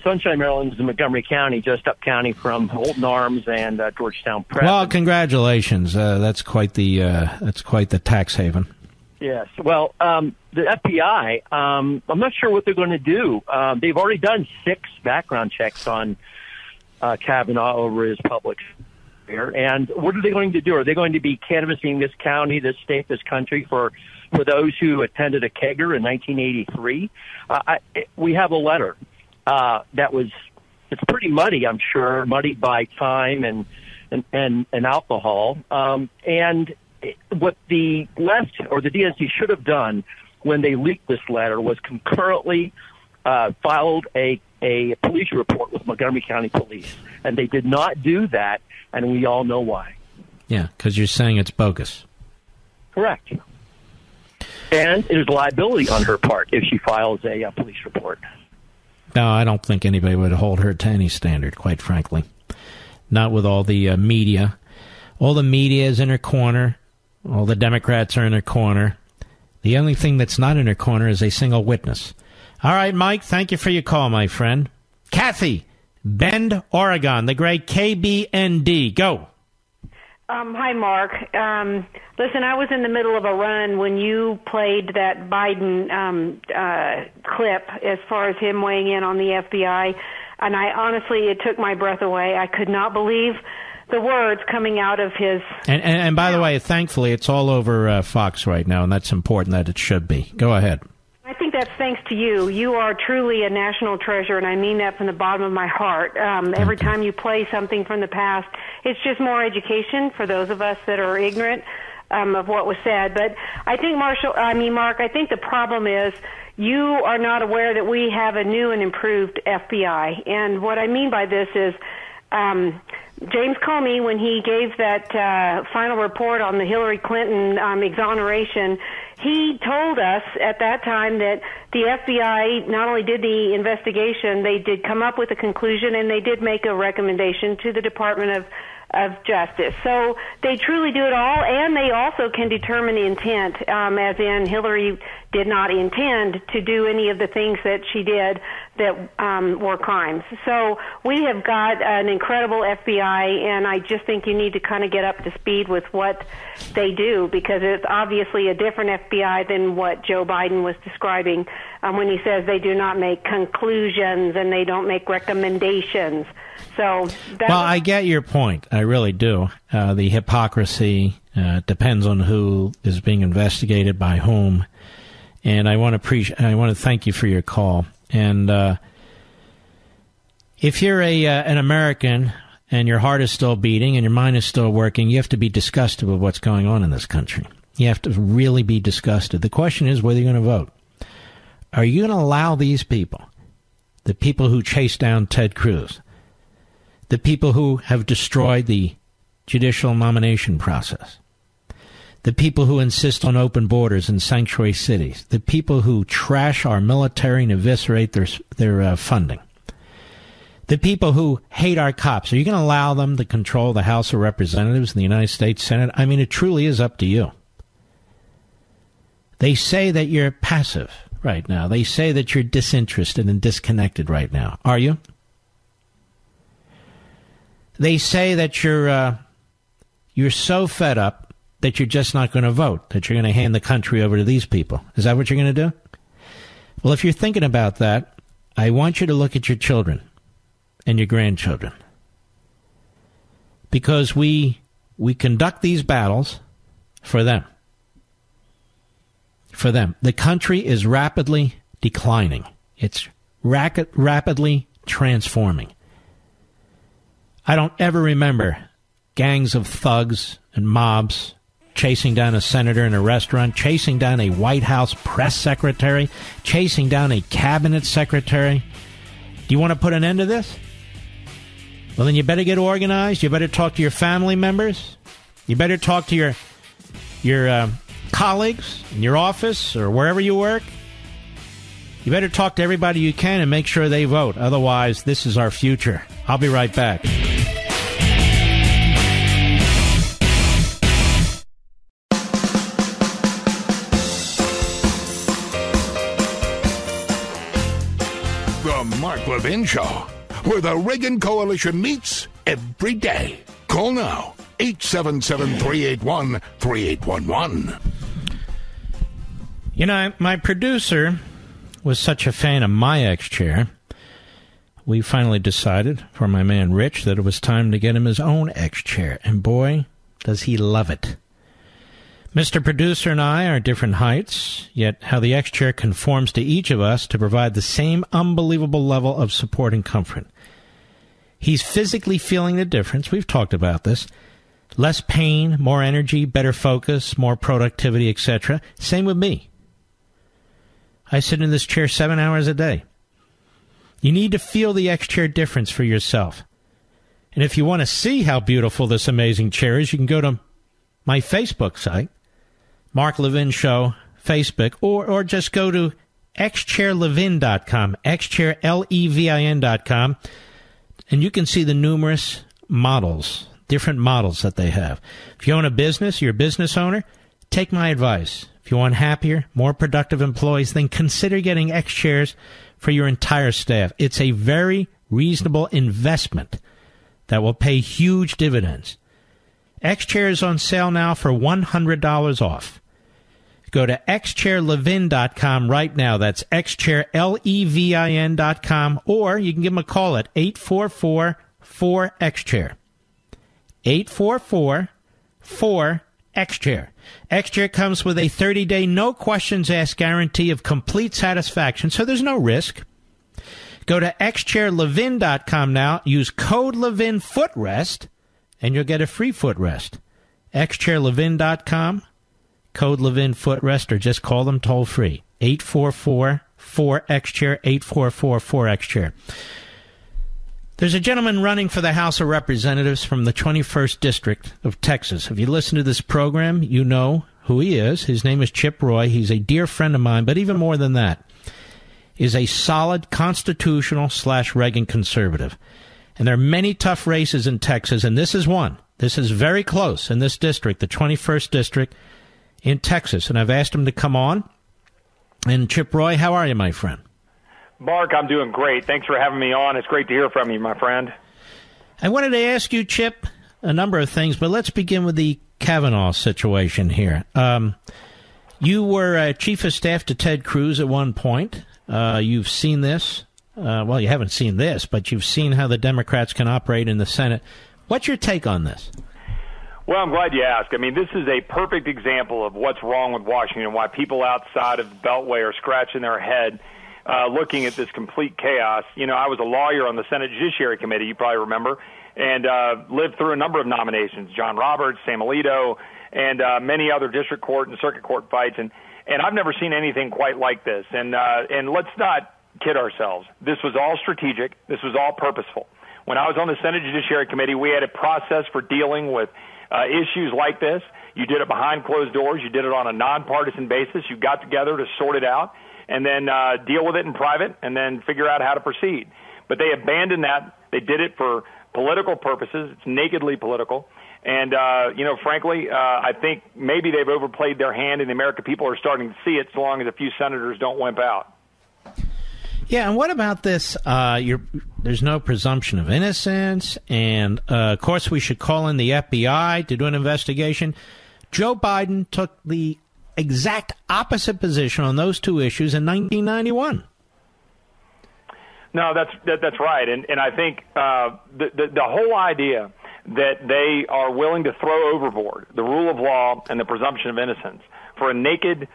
Sunshine, Maryland is in Montgomery County, just up county from Holton Arms and Georgetown Prep. Well, congratulations. That's quite the tax haven. Yes. Well, the FBI, I'm not sure what they're going to do. They've already done 6 background checks on Kavanaugh over his public sphere. And what are they going to do? Are they going to be canvassing this county, this state, this country for those who attended a kegger in 1983? We have a letter it's pretty muddy, I'm sure, muddied by time and alcohol. And what the left or the DNC should have done when they leaked this letter was concurrently filed a police report with Montgomery County Police, and they did not do that, and we all know why. Yeah, because you're saying it's bogus. Correct. And it is liability on her part if she files a police report. No, I don't think anybody would hold her to any standard, quite frankly. Not with all the media. All the media is in her corner. All the Democrats are in her corner. The only thing that's not in her corner is a single witness. All right, Mike, thank you for your call, my friend. Kathy, Bend, Oregon, the great KBND. Go. Hi, Mark. Listen, I was in the middle of a run when you played that Biden clip as far as him weighing in on the FBI, and it took my breath away. I could not believe the words coming out of his... And by the way, thankfully, it's all over Fox right now, and that's important that it should be. Go ahead. I think that's thanks to you. You are truly a national treasure, and I mean that from the bottom of my heart. Every time you play something from the past, it's just more education for those of us that are ignorant of what was said. But I think, Mark, I think the problem is you are not aware that we have a new and improved FBI. And what I mean by this is James Comey, when he gave that final report on the Hillary Clinton exoneration, he told us at that time that the FBI not only did the investigation, they did come up with a conclusion, and they did make a recommendation to the Department of Justice. So they truly do it all, and they also can determine intent, as in Hillary did not intend to do any of the things that she did that were crimes. So we have got an incredible FBI, and I just think you need to kind of get up to speed with what they do, because it's obviously a different FBI than what Joe Biden was describing when he says they do not make conclusions and they don't make recommendations. So I get your point. I really do. The hypocrisy depends on who is being investigated by whom. And I want to thank you for your call. And if you're an American and your heart is still beating and your mind is still working, you have to be disgusted with what's going on in this country. You have to really be disgusted. The question is whether you're going to vote. Are you going to allow these people, the people who chased down Ted Cruz, the people who have destroyed the judicial nomination process, the people who insist on open borders in sanctuary cities, the people who trash our military and eviscerate their funding, the people who hate our cops, are you going to allow them to control the House of Representatives and the United States Senate? I mean, it truly is up to you. They say that you're passive right now. They say that you're disinterested and disconnected right now. Are you? They say that you're so fed up that you're just not going to vote, that you're going to hand the country over to these people. Is that what you're going to do? Well, if you're thinking about that, I want you to look at your children and your grandchildren. Because we conduct these battles for them. For them. The country is rapidly declining. It's rapidly transforming. I don't ever remember gangs of thugs and mobs chasing down a senator in a restaurant, chasing down a White House press secretary, chasing down a cabinet secretary. Do you want to put an end to this? Well, then you better get organized. You better talk to your family members. You better talk to your colleagues in your office or wherever you work. You better talk to everybody you can and make sure they vote. Otherwise, this is our future. I'll be right back. The Mark Levin Show, where the Reagan Coalition meets every day. Call now, 877-381-3811. You know, my producer was such a fan of my X-Chair, we finally decided, for my man Rich, that it was time to get him his own X-Chair. And boy, does he love it. Mr. Producer and I are different heights, yet how the X-Chair conforms to each of us to provide the same unbelievable level of support and comfort. He's physically feeling the difference. We've talked about this. Less pain, more energy, better focus, more productivity, etc. Same with me. I sit in this chair 7 hours a day. You need to feel the X-Chair difference for yourself. And if you want to see how beautiful this amazing chair is, you can go to my Facebook site, Mark Levin Show, Facebook, or just go to xchairlevin.com, xchairlevin.com, and you can see the numerous models, different models that they have. If you own a business, you're a business owner, take my advice. If you want happier, more productive employees, then consider getting X-Chairs for your entire staff. It's a very reasonable investment that will pay huge dividends. X-Chair is on sale now for $100 off. Go to xchairlevin.com right now. That's xchairlevin.com. Or you can give them a call at 844-4XChair. 844-4XChair. X-Chair comes with a 30-day no-questions-asked guarantee of complete satisfaction, so there's no risk. Go to xchairlevin.com now. Use code Levin Footrest, and you'll get a free footrest. xchairlevin.com. Code Levin Footrest, or just call them toll free. 844-4XChair, 844-4XChair. There's a gentleman running for the House of Representatives from the 21st District of Texas. If you listen to this program, you know who he is. His name is Chip Roy. He's a dear friend of mine, but even more than that, is a solid constitutional/Reagan conservative. And there are many tough races in Texas, and this is one. This is very close in this district, the 21st District in Texas. And I've asked him to come on. And Chip Roy, how are you, my friend? Mark, I'm doing great. Thanks for having me on. It's great to hear from you, my friend. I wanted to ask you, Chip, a number of things, but let's begin with the Kavanaugh situation here. You were chief of staff to Ted Cruz at one point. You've seen this. Well, you haven't seen this, but you've seen how the Democrats can operate in the Senate. What's your take on this? Well, I'm glad you asked. I mean, this is a perfect example of what's wrong with Washington, why people outside of the Beltway are scratching their head looking at this complete chaos. You know, I was a lawyer on the Senate Judiciary Committee, you probably remember, and lived through a number of nominations, John Roberts, Sam Alito, and many other district court and circuit court fights. And I've never seen anything quite like this. And let's not kid ourselves. This was all strategic. This was all purposeful. When I was on the Senate Judiciary Committee, we had a process for dealing with issues like this. You did it behind closed doors. You did it on a nonpartisan basis. You got together to sort it out and then deal with it in private and then figure out how to proceed. But they abandoned that. They did it for political purposes. It's nakedly political. And, frankly, I think maybe they've overplayed their hand, and the American people are starting to see it so long as a few senators don't wimp out. Yeah, and what about this? There's no presumption of innocence, and, of course, we should call in the FBI to do an investigation. Joe Biden took the exact opposite position on those two issues in 1991. No, that's right, and I think the whole idea that they are willing to throw overboard the rule of law and the presumption of innocence for a naked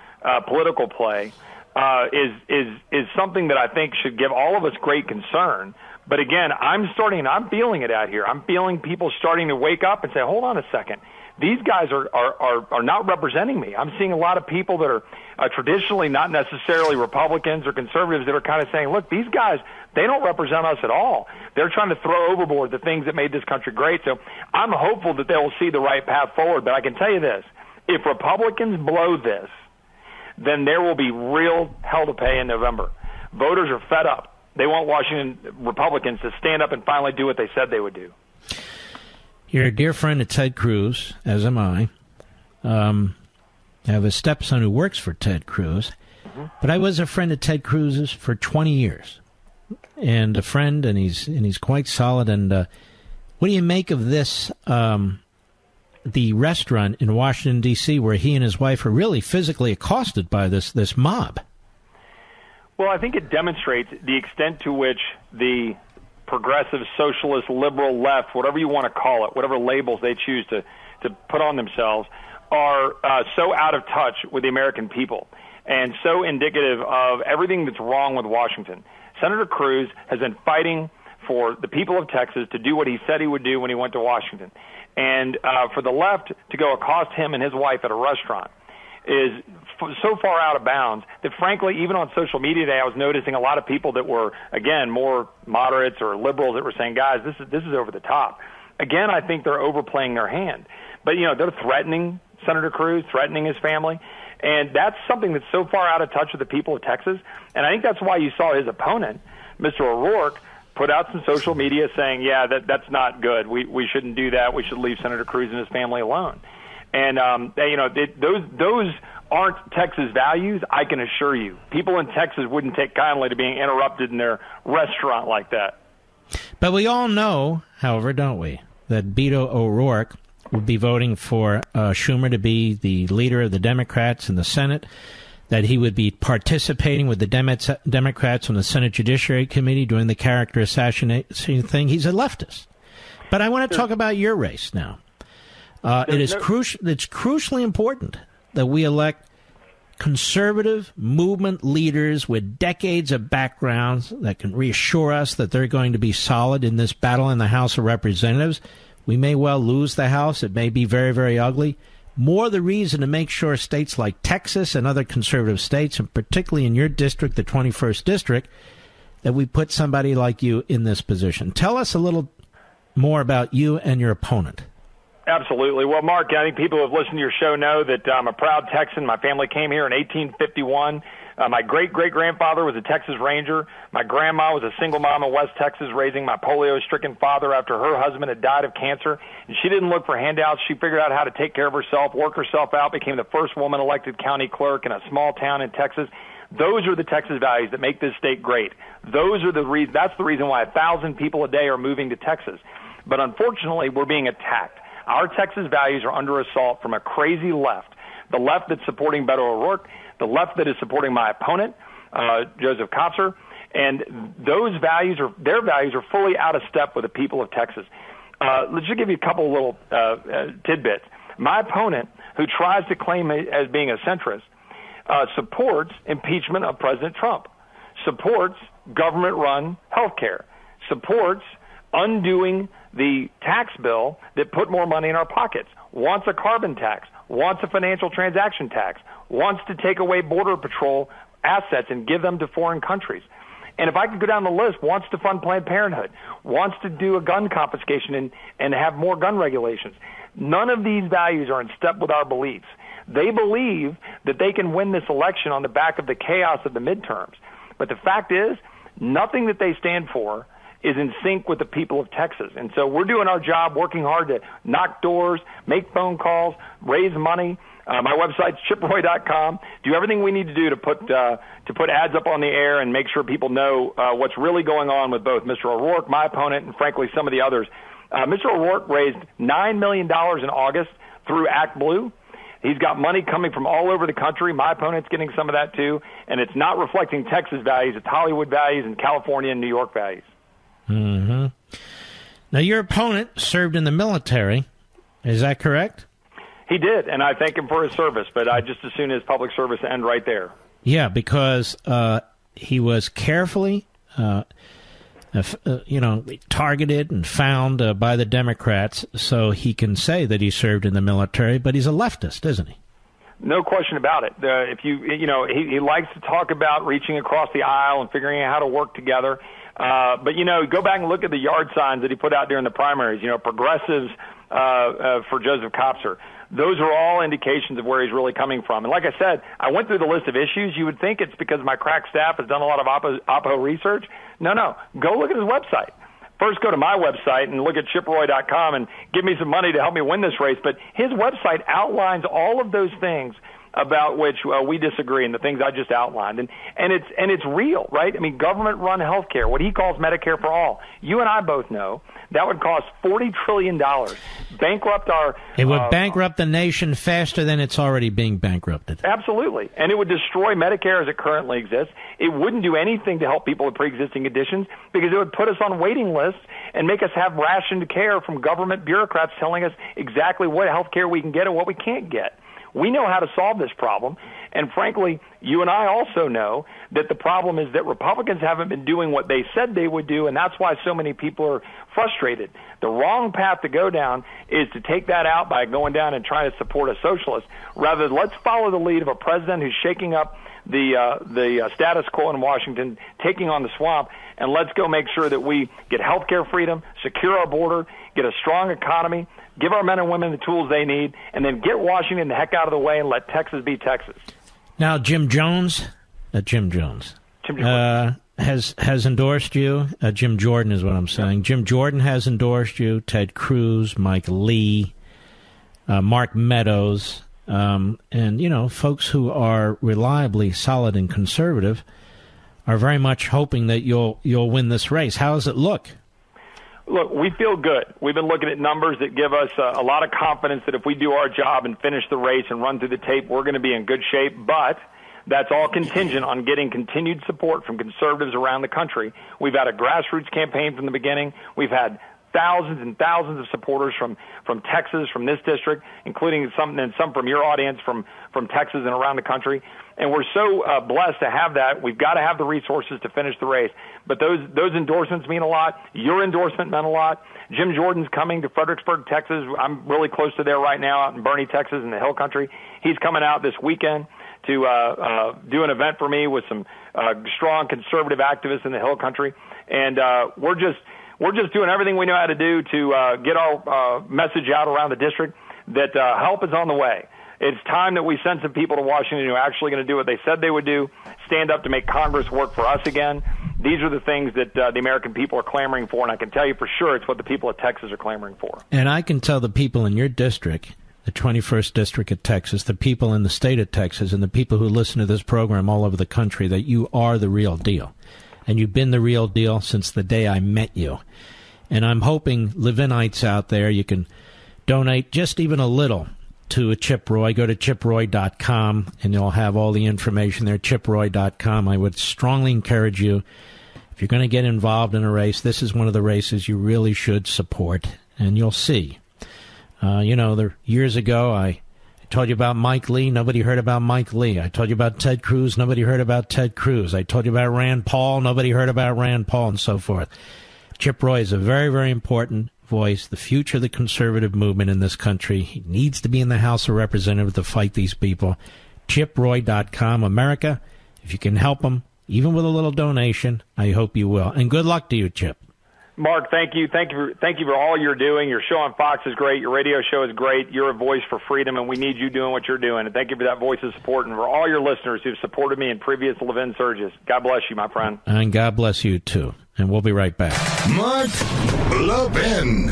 political play is something that I think should give all of us great concern. But again, I'm feeling it out here. I'm feeling people starting to wake up and say, hold on a second. These guys are not representing me. I'm seeing a lot of people that are traditionally not necessarily Republicans or conservatives that are kind of saying, look, these guys, they don't represent us at all. They're trying to throw overboard the things that made this country great. So I'm hopeful that they will see the right path forward. But I can tell you this, if Republicans blow this, then there will be real hell to pay in November. Voters are fed up. They want Washington Republicans to stand up and finally do what they said they would do. You're a dear friend of Ted Cruz, as am I. I have a stepson who works for Ted Cruz. Mm-hmm. But I was a friend of Ted Cruz's for 20 years. And a friend, and he's quite solid. And what do you make of this, the restaurant in Washington, D.C., where he and his wife are really physically accosted by this mob? Well, I think it demonstrates the extent to which the progressive, socialist, liberal, left, whatever you want to call it, whatever labels they choose to put on themselves, are so out of touch with the American people and so indicative of everything that's wrong with Washington. Senator Cruz has been fighting for the people of Texas to do what he said he would do when he went to Washington. And for the left to go accost him and his wife at a restaurant is so far out of bounds that, frankly, even on social media today, I was noticing a lot of people that were, again, more moderates or liberals that were saying, guys, this is over the top. Again, I think they're overplaying their hand. But, they're threatening Senator Cruz, threatening his family. And that's something that's so far out of touch with the people of Texas. And I think that's why you saw his opponent, Mr. O'Rourke, put out some social media saying, yeah, that's not good. We shouldn't do that. We should leave Senator Cruz and his family alone. And, those aren't Texas values, I can assure you. People in Texas wouldn't take kindly to being interrupted in their restaurant like that. But we all know, however, don't we, that Beto O'Rourke would be voting for Schumer to be the leader of the Democrats in the Senate, that he would be participating with the Democrats on the Senate Judiciary Committee doing the character assassination thing. He's a leftist. But I want to talk about your race now. It's crucially important that we elect conservative movement leaders with decades of backgrounds that can reassure us that they're going to be solid in this battle in the House of Representatives. We may well lose the House. It may be very, very ugly. More the reason to make sure states like Texas and other conservative states, and particularly in your district, the 21st District, that we put somebody like you in this position. Tell us a little more about you and your opponent. Absolutely. Well, Mark, I think people who have listened to your show know that I'm a proud Texan. My family came here in 1851. My great-great-grandfather was a Texas Ranger. My grandma was a single mom in West Texas raising my polio-stricken father after her husband had died of cancer. And she didn't look for handouts. She figured out how to take care of herself, work herself out, became the first woman elected county clerk in a small town in Texas. Those are the Texas values that make this state great. That's the reason why 1,000 people a day are moving to Texas. But unfortunately, we're being attacked. Our Texas values are under assault from a crazy left, the left that's supporting Beto O'Rourke, the left that is supporting my opponent, Joseph Kopser, and their values are fully out of step with the people of Texas. Let's just give you a couple little tidbits. My opponent, who tries to claim as being a centrist, supports impeachment of President Trump, supports government-run health care, supports undoing the tax bill that put more money in our pockets, wants a carbon tax, wants a financial transaction tax, wants to take away Border Patrol assets and give them to foreign countries. And if I could go down the list, wants to fund Planned Parenthood, wants to do a gun confiscation and have more gun regulations. None of these values are in step with our beliefs. They believe that they can win this election on the back of the chaos of the midterms. But the fact is, nothing that they stand for is in sync with the people of Texas. And so we're doing our job, working hard to knock doors, make phone calls, raise money. My website's chiproy.com. Do everything we need to do to put ads up on the air and make sure people know what's really going on with both Mr. O'Rourke, my opponent, and frankly some of the others. Mr. O'Rourke raised $9 million in August through Act Blue. He's got money coming from all over the country. My opponent's getting some of that too, and it's not reflecting Texas values. It's Hollywood values and California and New York values. Mm-hmm. Now, your opponent served in the military. Is that correct? He did, and I thank him for his service, but I just as soon his public service end right there. Yeah, because he was carefully, targeted and found by the Democrats, so he can say that he served in the military, but he's a leftist, isn't he? No question about it. He likes to talk about reaching across the aisle and figuring out how to work together. But go back and look at the yard signs that he put out during the primaries, progressives for Joseph Kopser. Those are all indications of where he's really coming from. And like I said, I went through the list of issues. You would think it's because my crack staff has done a lot of Oppo research. No. Go look at his website. First, go to my website and look at chiproy.com and give me some money to help me win this race. But his website outlines all of those things about which we disagree and the things I just outlined. And it's real, right? I mean, government-run health care, what he calls Medicare for all. You and I both know that would cost $40 trillion. Bankrupt our... It would bankrupt the nation faster than it's already being bankrupted. Absolutely. And it would destroy Medicare as it currently exists. It wouldn't do anything to help people with pre-existing conditions because it would put us on waiting lists and make us have rationed care from government bureaucrats telling us exactly what health care we can get and what we can't get. We know how to solve this problem, and frankly, you and I also know that the problem is that Republicans haven't been doing what they said they would do, and that's why so many people are frustrated. The wrong path to go down is to take that out by going down and trying to support a socialist. Rather, let's follow the lead of a president who's shaking up the status quo in Washington, taking on the swamp, and let's go make sure that we get health care freedom, secure our border, get a strong economy, give our men and women the tools they need, and then get Washington the heck out of the way and let Texas be Texas. Now, Jim Jones has endorsed you. Jim Jordan is what I'm saying. Yep. Jim Jordan has endorsed you. Ted Cruz, Mike Lee, Mark Meadows, and folks who are reliably solid and conservative are very much hoping that you'll win this race. How does it look? Look, we feel good. We've been looking at numbers that give us a lot of confidence that if we do our job and finish the race and run through the tape, we're going to be in good shape. But that's all contingent on getting continued support from conservatives around the country. We've had a grassroots campaign from the beginning. We've had thousands and thousands of supporters from Texas, from this district, including some from your audience from Texas and around the country. And we're so blessed to have that. We've got to have the resources to finish the race. But those endorsements mean a lot. Your endorsement meant a lot. Jim Jordan's coming to Fredericksburg, Texas. I'm really close to there right now out in Bernie, Texas, in the Hill Country. He's coming out this weekend to do an event for me with some strong conservative activists in the Hill Country. And we're just doing everything we know how to do to get our message out around the district that help is on the way. It's time that we send some people to Washington who are actually going to do what they said they would do, stand up to make Congress work for us again. These are the things that the American people are clamoring for, and I can tell you for sure it's what the people of Texas are clamoring for. And I can tell the people in your district, the 21st District of Texas, the people in the state of Texas, and the people who listen to this program all over the country, that you are the real deal. And you've been the real deal since the day I met you. And I'm hoping Levinites out there, you can donate just even a little to a Chip Roy. Go to chiproy.com, and you'll have all the information there, chiproy.com. I would strongly encourage you, if you're going to get involved in a race, this is one of the races you really should support, and you'll see. Years ago, I told you about Mike Lee. Nobody heard about Mike Lee. I told you about Ted Cruz. Nobody heard about Ted Cruz. I told you about Rand Paul. Nobody heard about Rand Paul, and so forth. Chip Roy is a very, very important voice, the future of the conservative movement in this country. He needs to be in the House of Representatives to fight these people. ChipRoy.com. America, if you can help them, even with a little donation, I hope you will. And good luck to you, Chip. Mark, thank you. Thank you for all you're doing. Your show on Fox is great. Your radio show is great. You're a voice for freedom, and we need you doing what you're doing. And thank you for that voice of support, and for all your listeners who've supported me in previous Levin surges. God bless you, my friend. And God bless you, too. And we'll be right back. Mark Levin.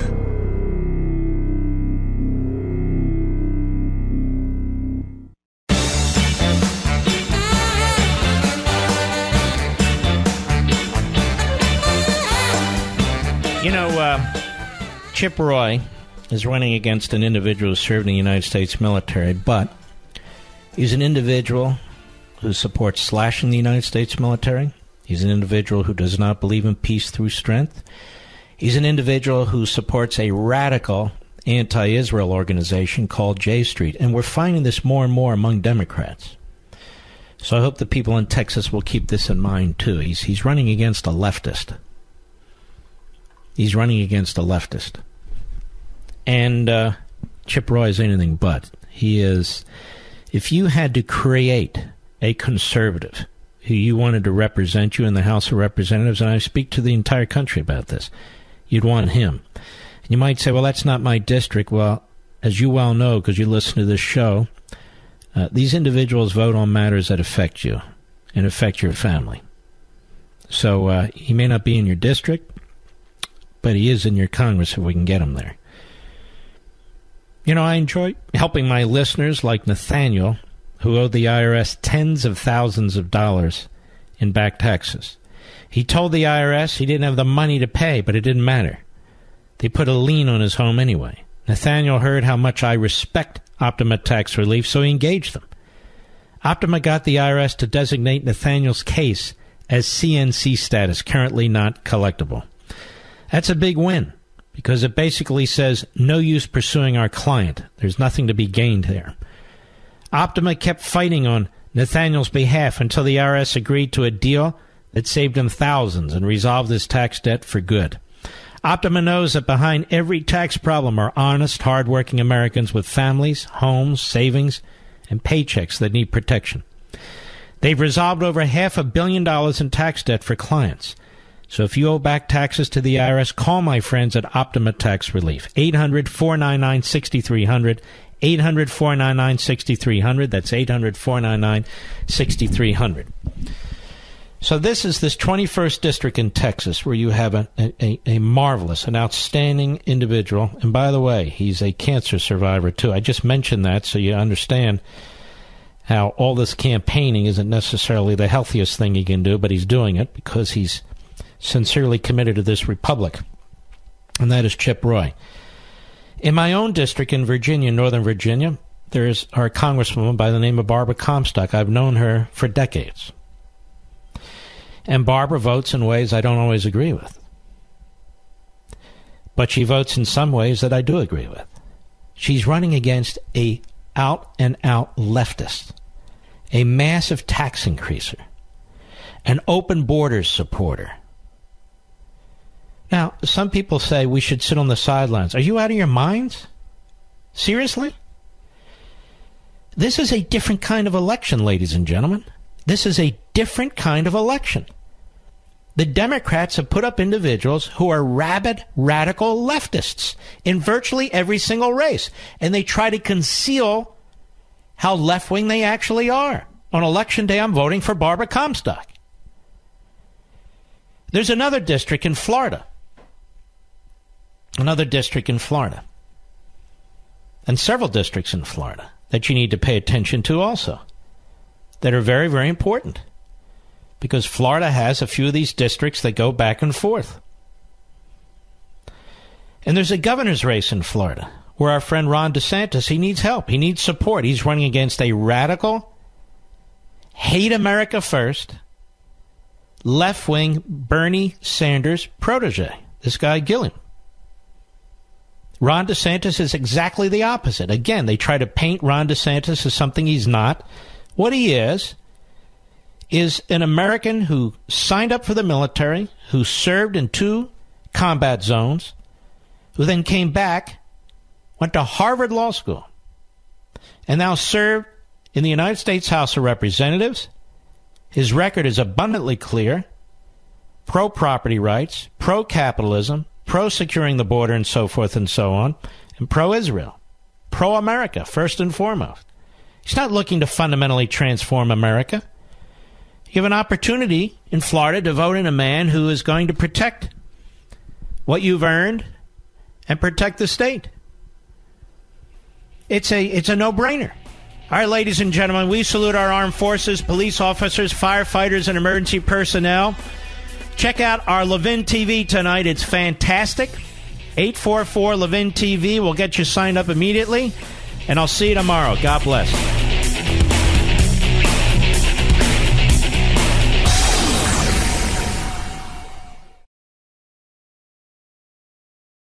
Chip Roy is running against an individual who served in the United States military, but he's an individual who supports slashing the United States military. He's an individual who does not believe in peace through strength. He's an individual who supports a radical anti-Israel organization called J Street, and we're finding this more and more among Democrats. So I hope the people in Texas will keep this in mind, too. He's running against a leftist. He's running against a leftist. And Chip Roy is anything but. He is, if you had to create a conservative who you wanted to represent you in the House of Representatives, and I speak to the entire country about this, you'd want him. And you might say, well, that's not my district. Well, as you well know, because you listen to this show, these individuals vote on matters that affect you and affect your family. So he may not be in your district, but he is in your Congress if we can get him there. I enjoy helping my listeners like Nathaniel, who owed the IRS tens of thousands of dollars in back taxes. He told the IRS he didn't have the money to pay, but it didn't matter. They put a lien on his home anyway. Nathaniel heard how much I respect Optima Tax Relief, so he engaged them. Optima got the IRS to designate Nathaniel's case as CNC status, currently not collectible. That's a big win, because it basically says, no use pursuing our client. There's nothing to be gained there. Optima kept fighting on Nathaniel's behalf until the IRS agreed to a deal that saved him thousands and resolved his tax debt for good. Optima knows that behind every tax problem are honest, hardworking Americans with families, homes, savings, and paychecks that need protection. They've resolved over $500 million in tax debt for clients. So if you owe back taxes to the IRS, call my friends at Optima Tax Relief. 800-499-6300. 800-499-6300. That's 800-499-6300. So this is this 21st District in Texas where you have a marvelous, an outstanding individual. And by the way, he's a cancer survivor, too. I just mentioned that so you understand how all this campaigning isn't necessarily the healthiest thing he can do, but he's doing it because he's sincerely committed to this republic. and that is Chip Roy. In my own district in Virginia, Northern Virginia, there is our congresswoman by the name of Barbara Comstock. I've known her for decades. And Barbara votes in ways I don't always agree with. But she votes in some ways that I do agree with. She's running against a out-and-out leftist, a massive tax increaser, an open borders supporter. Now, some people say we should sit on the sidelines. Are you out of your minds? Seriously? This is a different kind of election, ladies and gentlemen. This is a different kind of election. The Democrats have put up individuals who are rabid, radical leftists in virtually every single race, and they try to conceal how left-wing they actually are. On Election Day, I'm voting for Barbara Comstock. There's another district in Florida. And several districts in Florida that you need to pay attention to also, that are very, very important. Because Florida has a few of these districts that go back and forth. And there's a governor's race in Florida where our friend Ron DeSantis, he needs help. He needs support. He's running against a radical, hate America first, left-wing Bernie Sanders protege, this guy Gilliam. Ron DeSantis is exactly the opposite. Again, they try to paint Ron DeSantis as something he's not. What he is an American who signed up for the military, who served in 2 combat zones, who then came back, went to Harvard Law School, and now served in the United States House of Representatives. His record is abundantly clear: pro-property rights, pro-capitalism, pro-securing the border, and so forth and so on, and pro-Israel, pro-America, first and foremost. He's not looking to fundamentally transform America. You have an opportunity in Florida to vote in a man who is going to protect what you've earned and protect the state. It's a no-brainer. All right, ladies and gentlemen, we salute our armed forces, police officers, firefighters, and emergency personnel. Check out our Levin TV tonight. It's fantastic. 844 Levin TV will get you signed up immediately. And I'll see you tomorrow. God bless.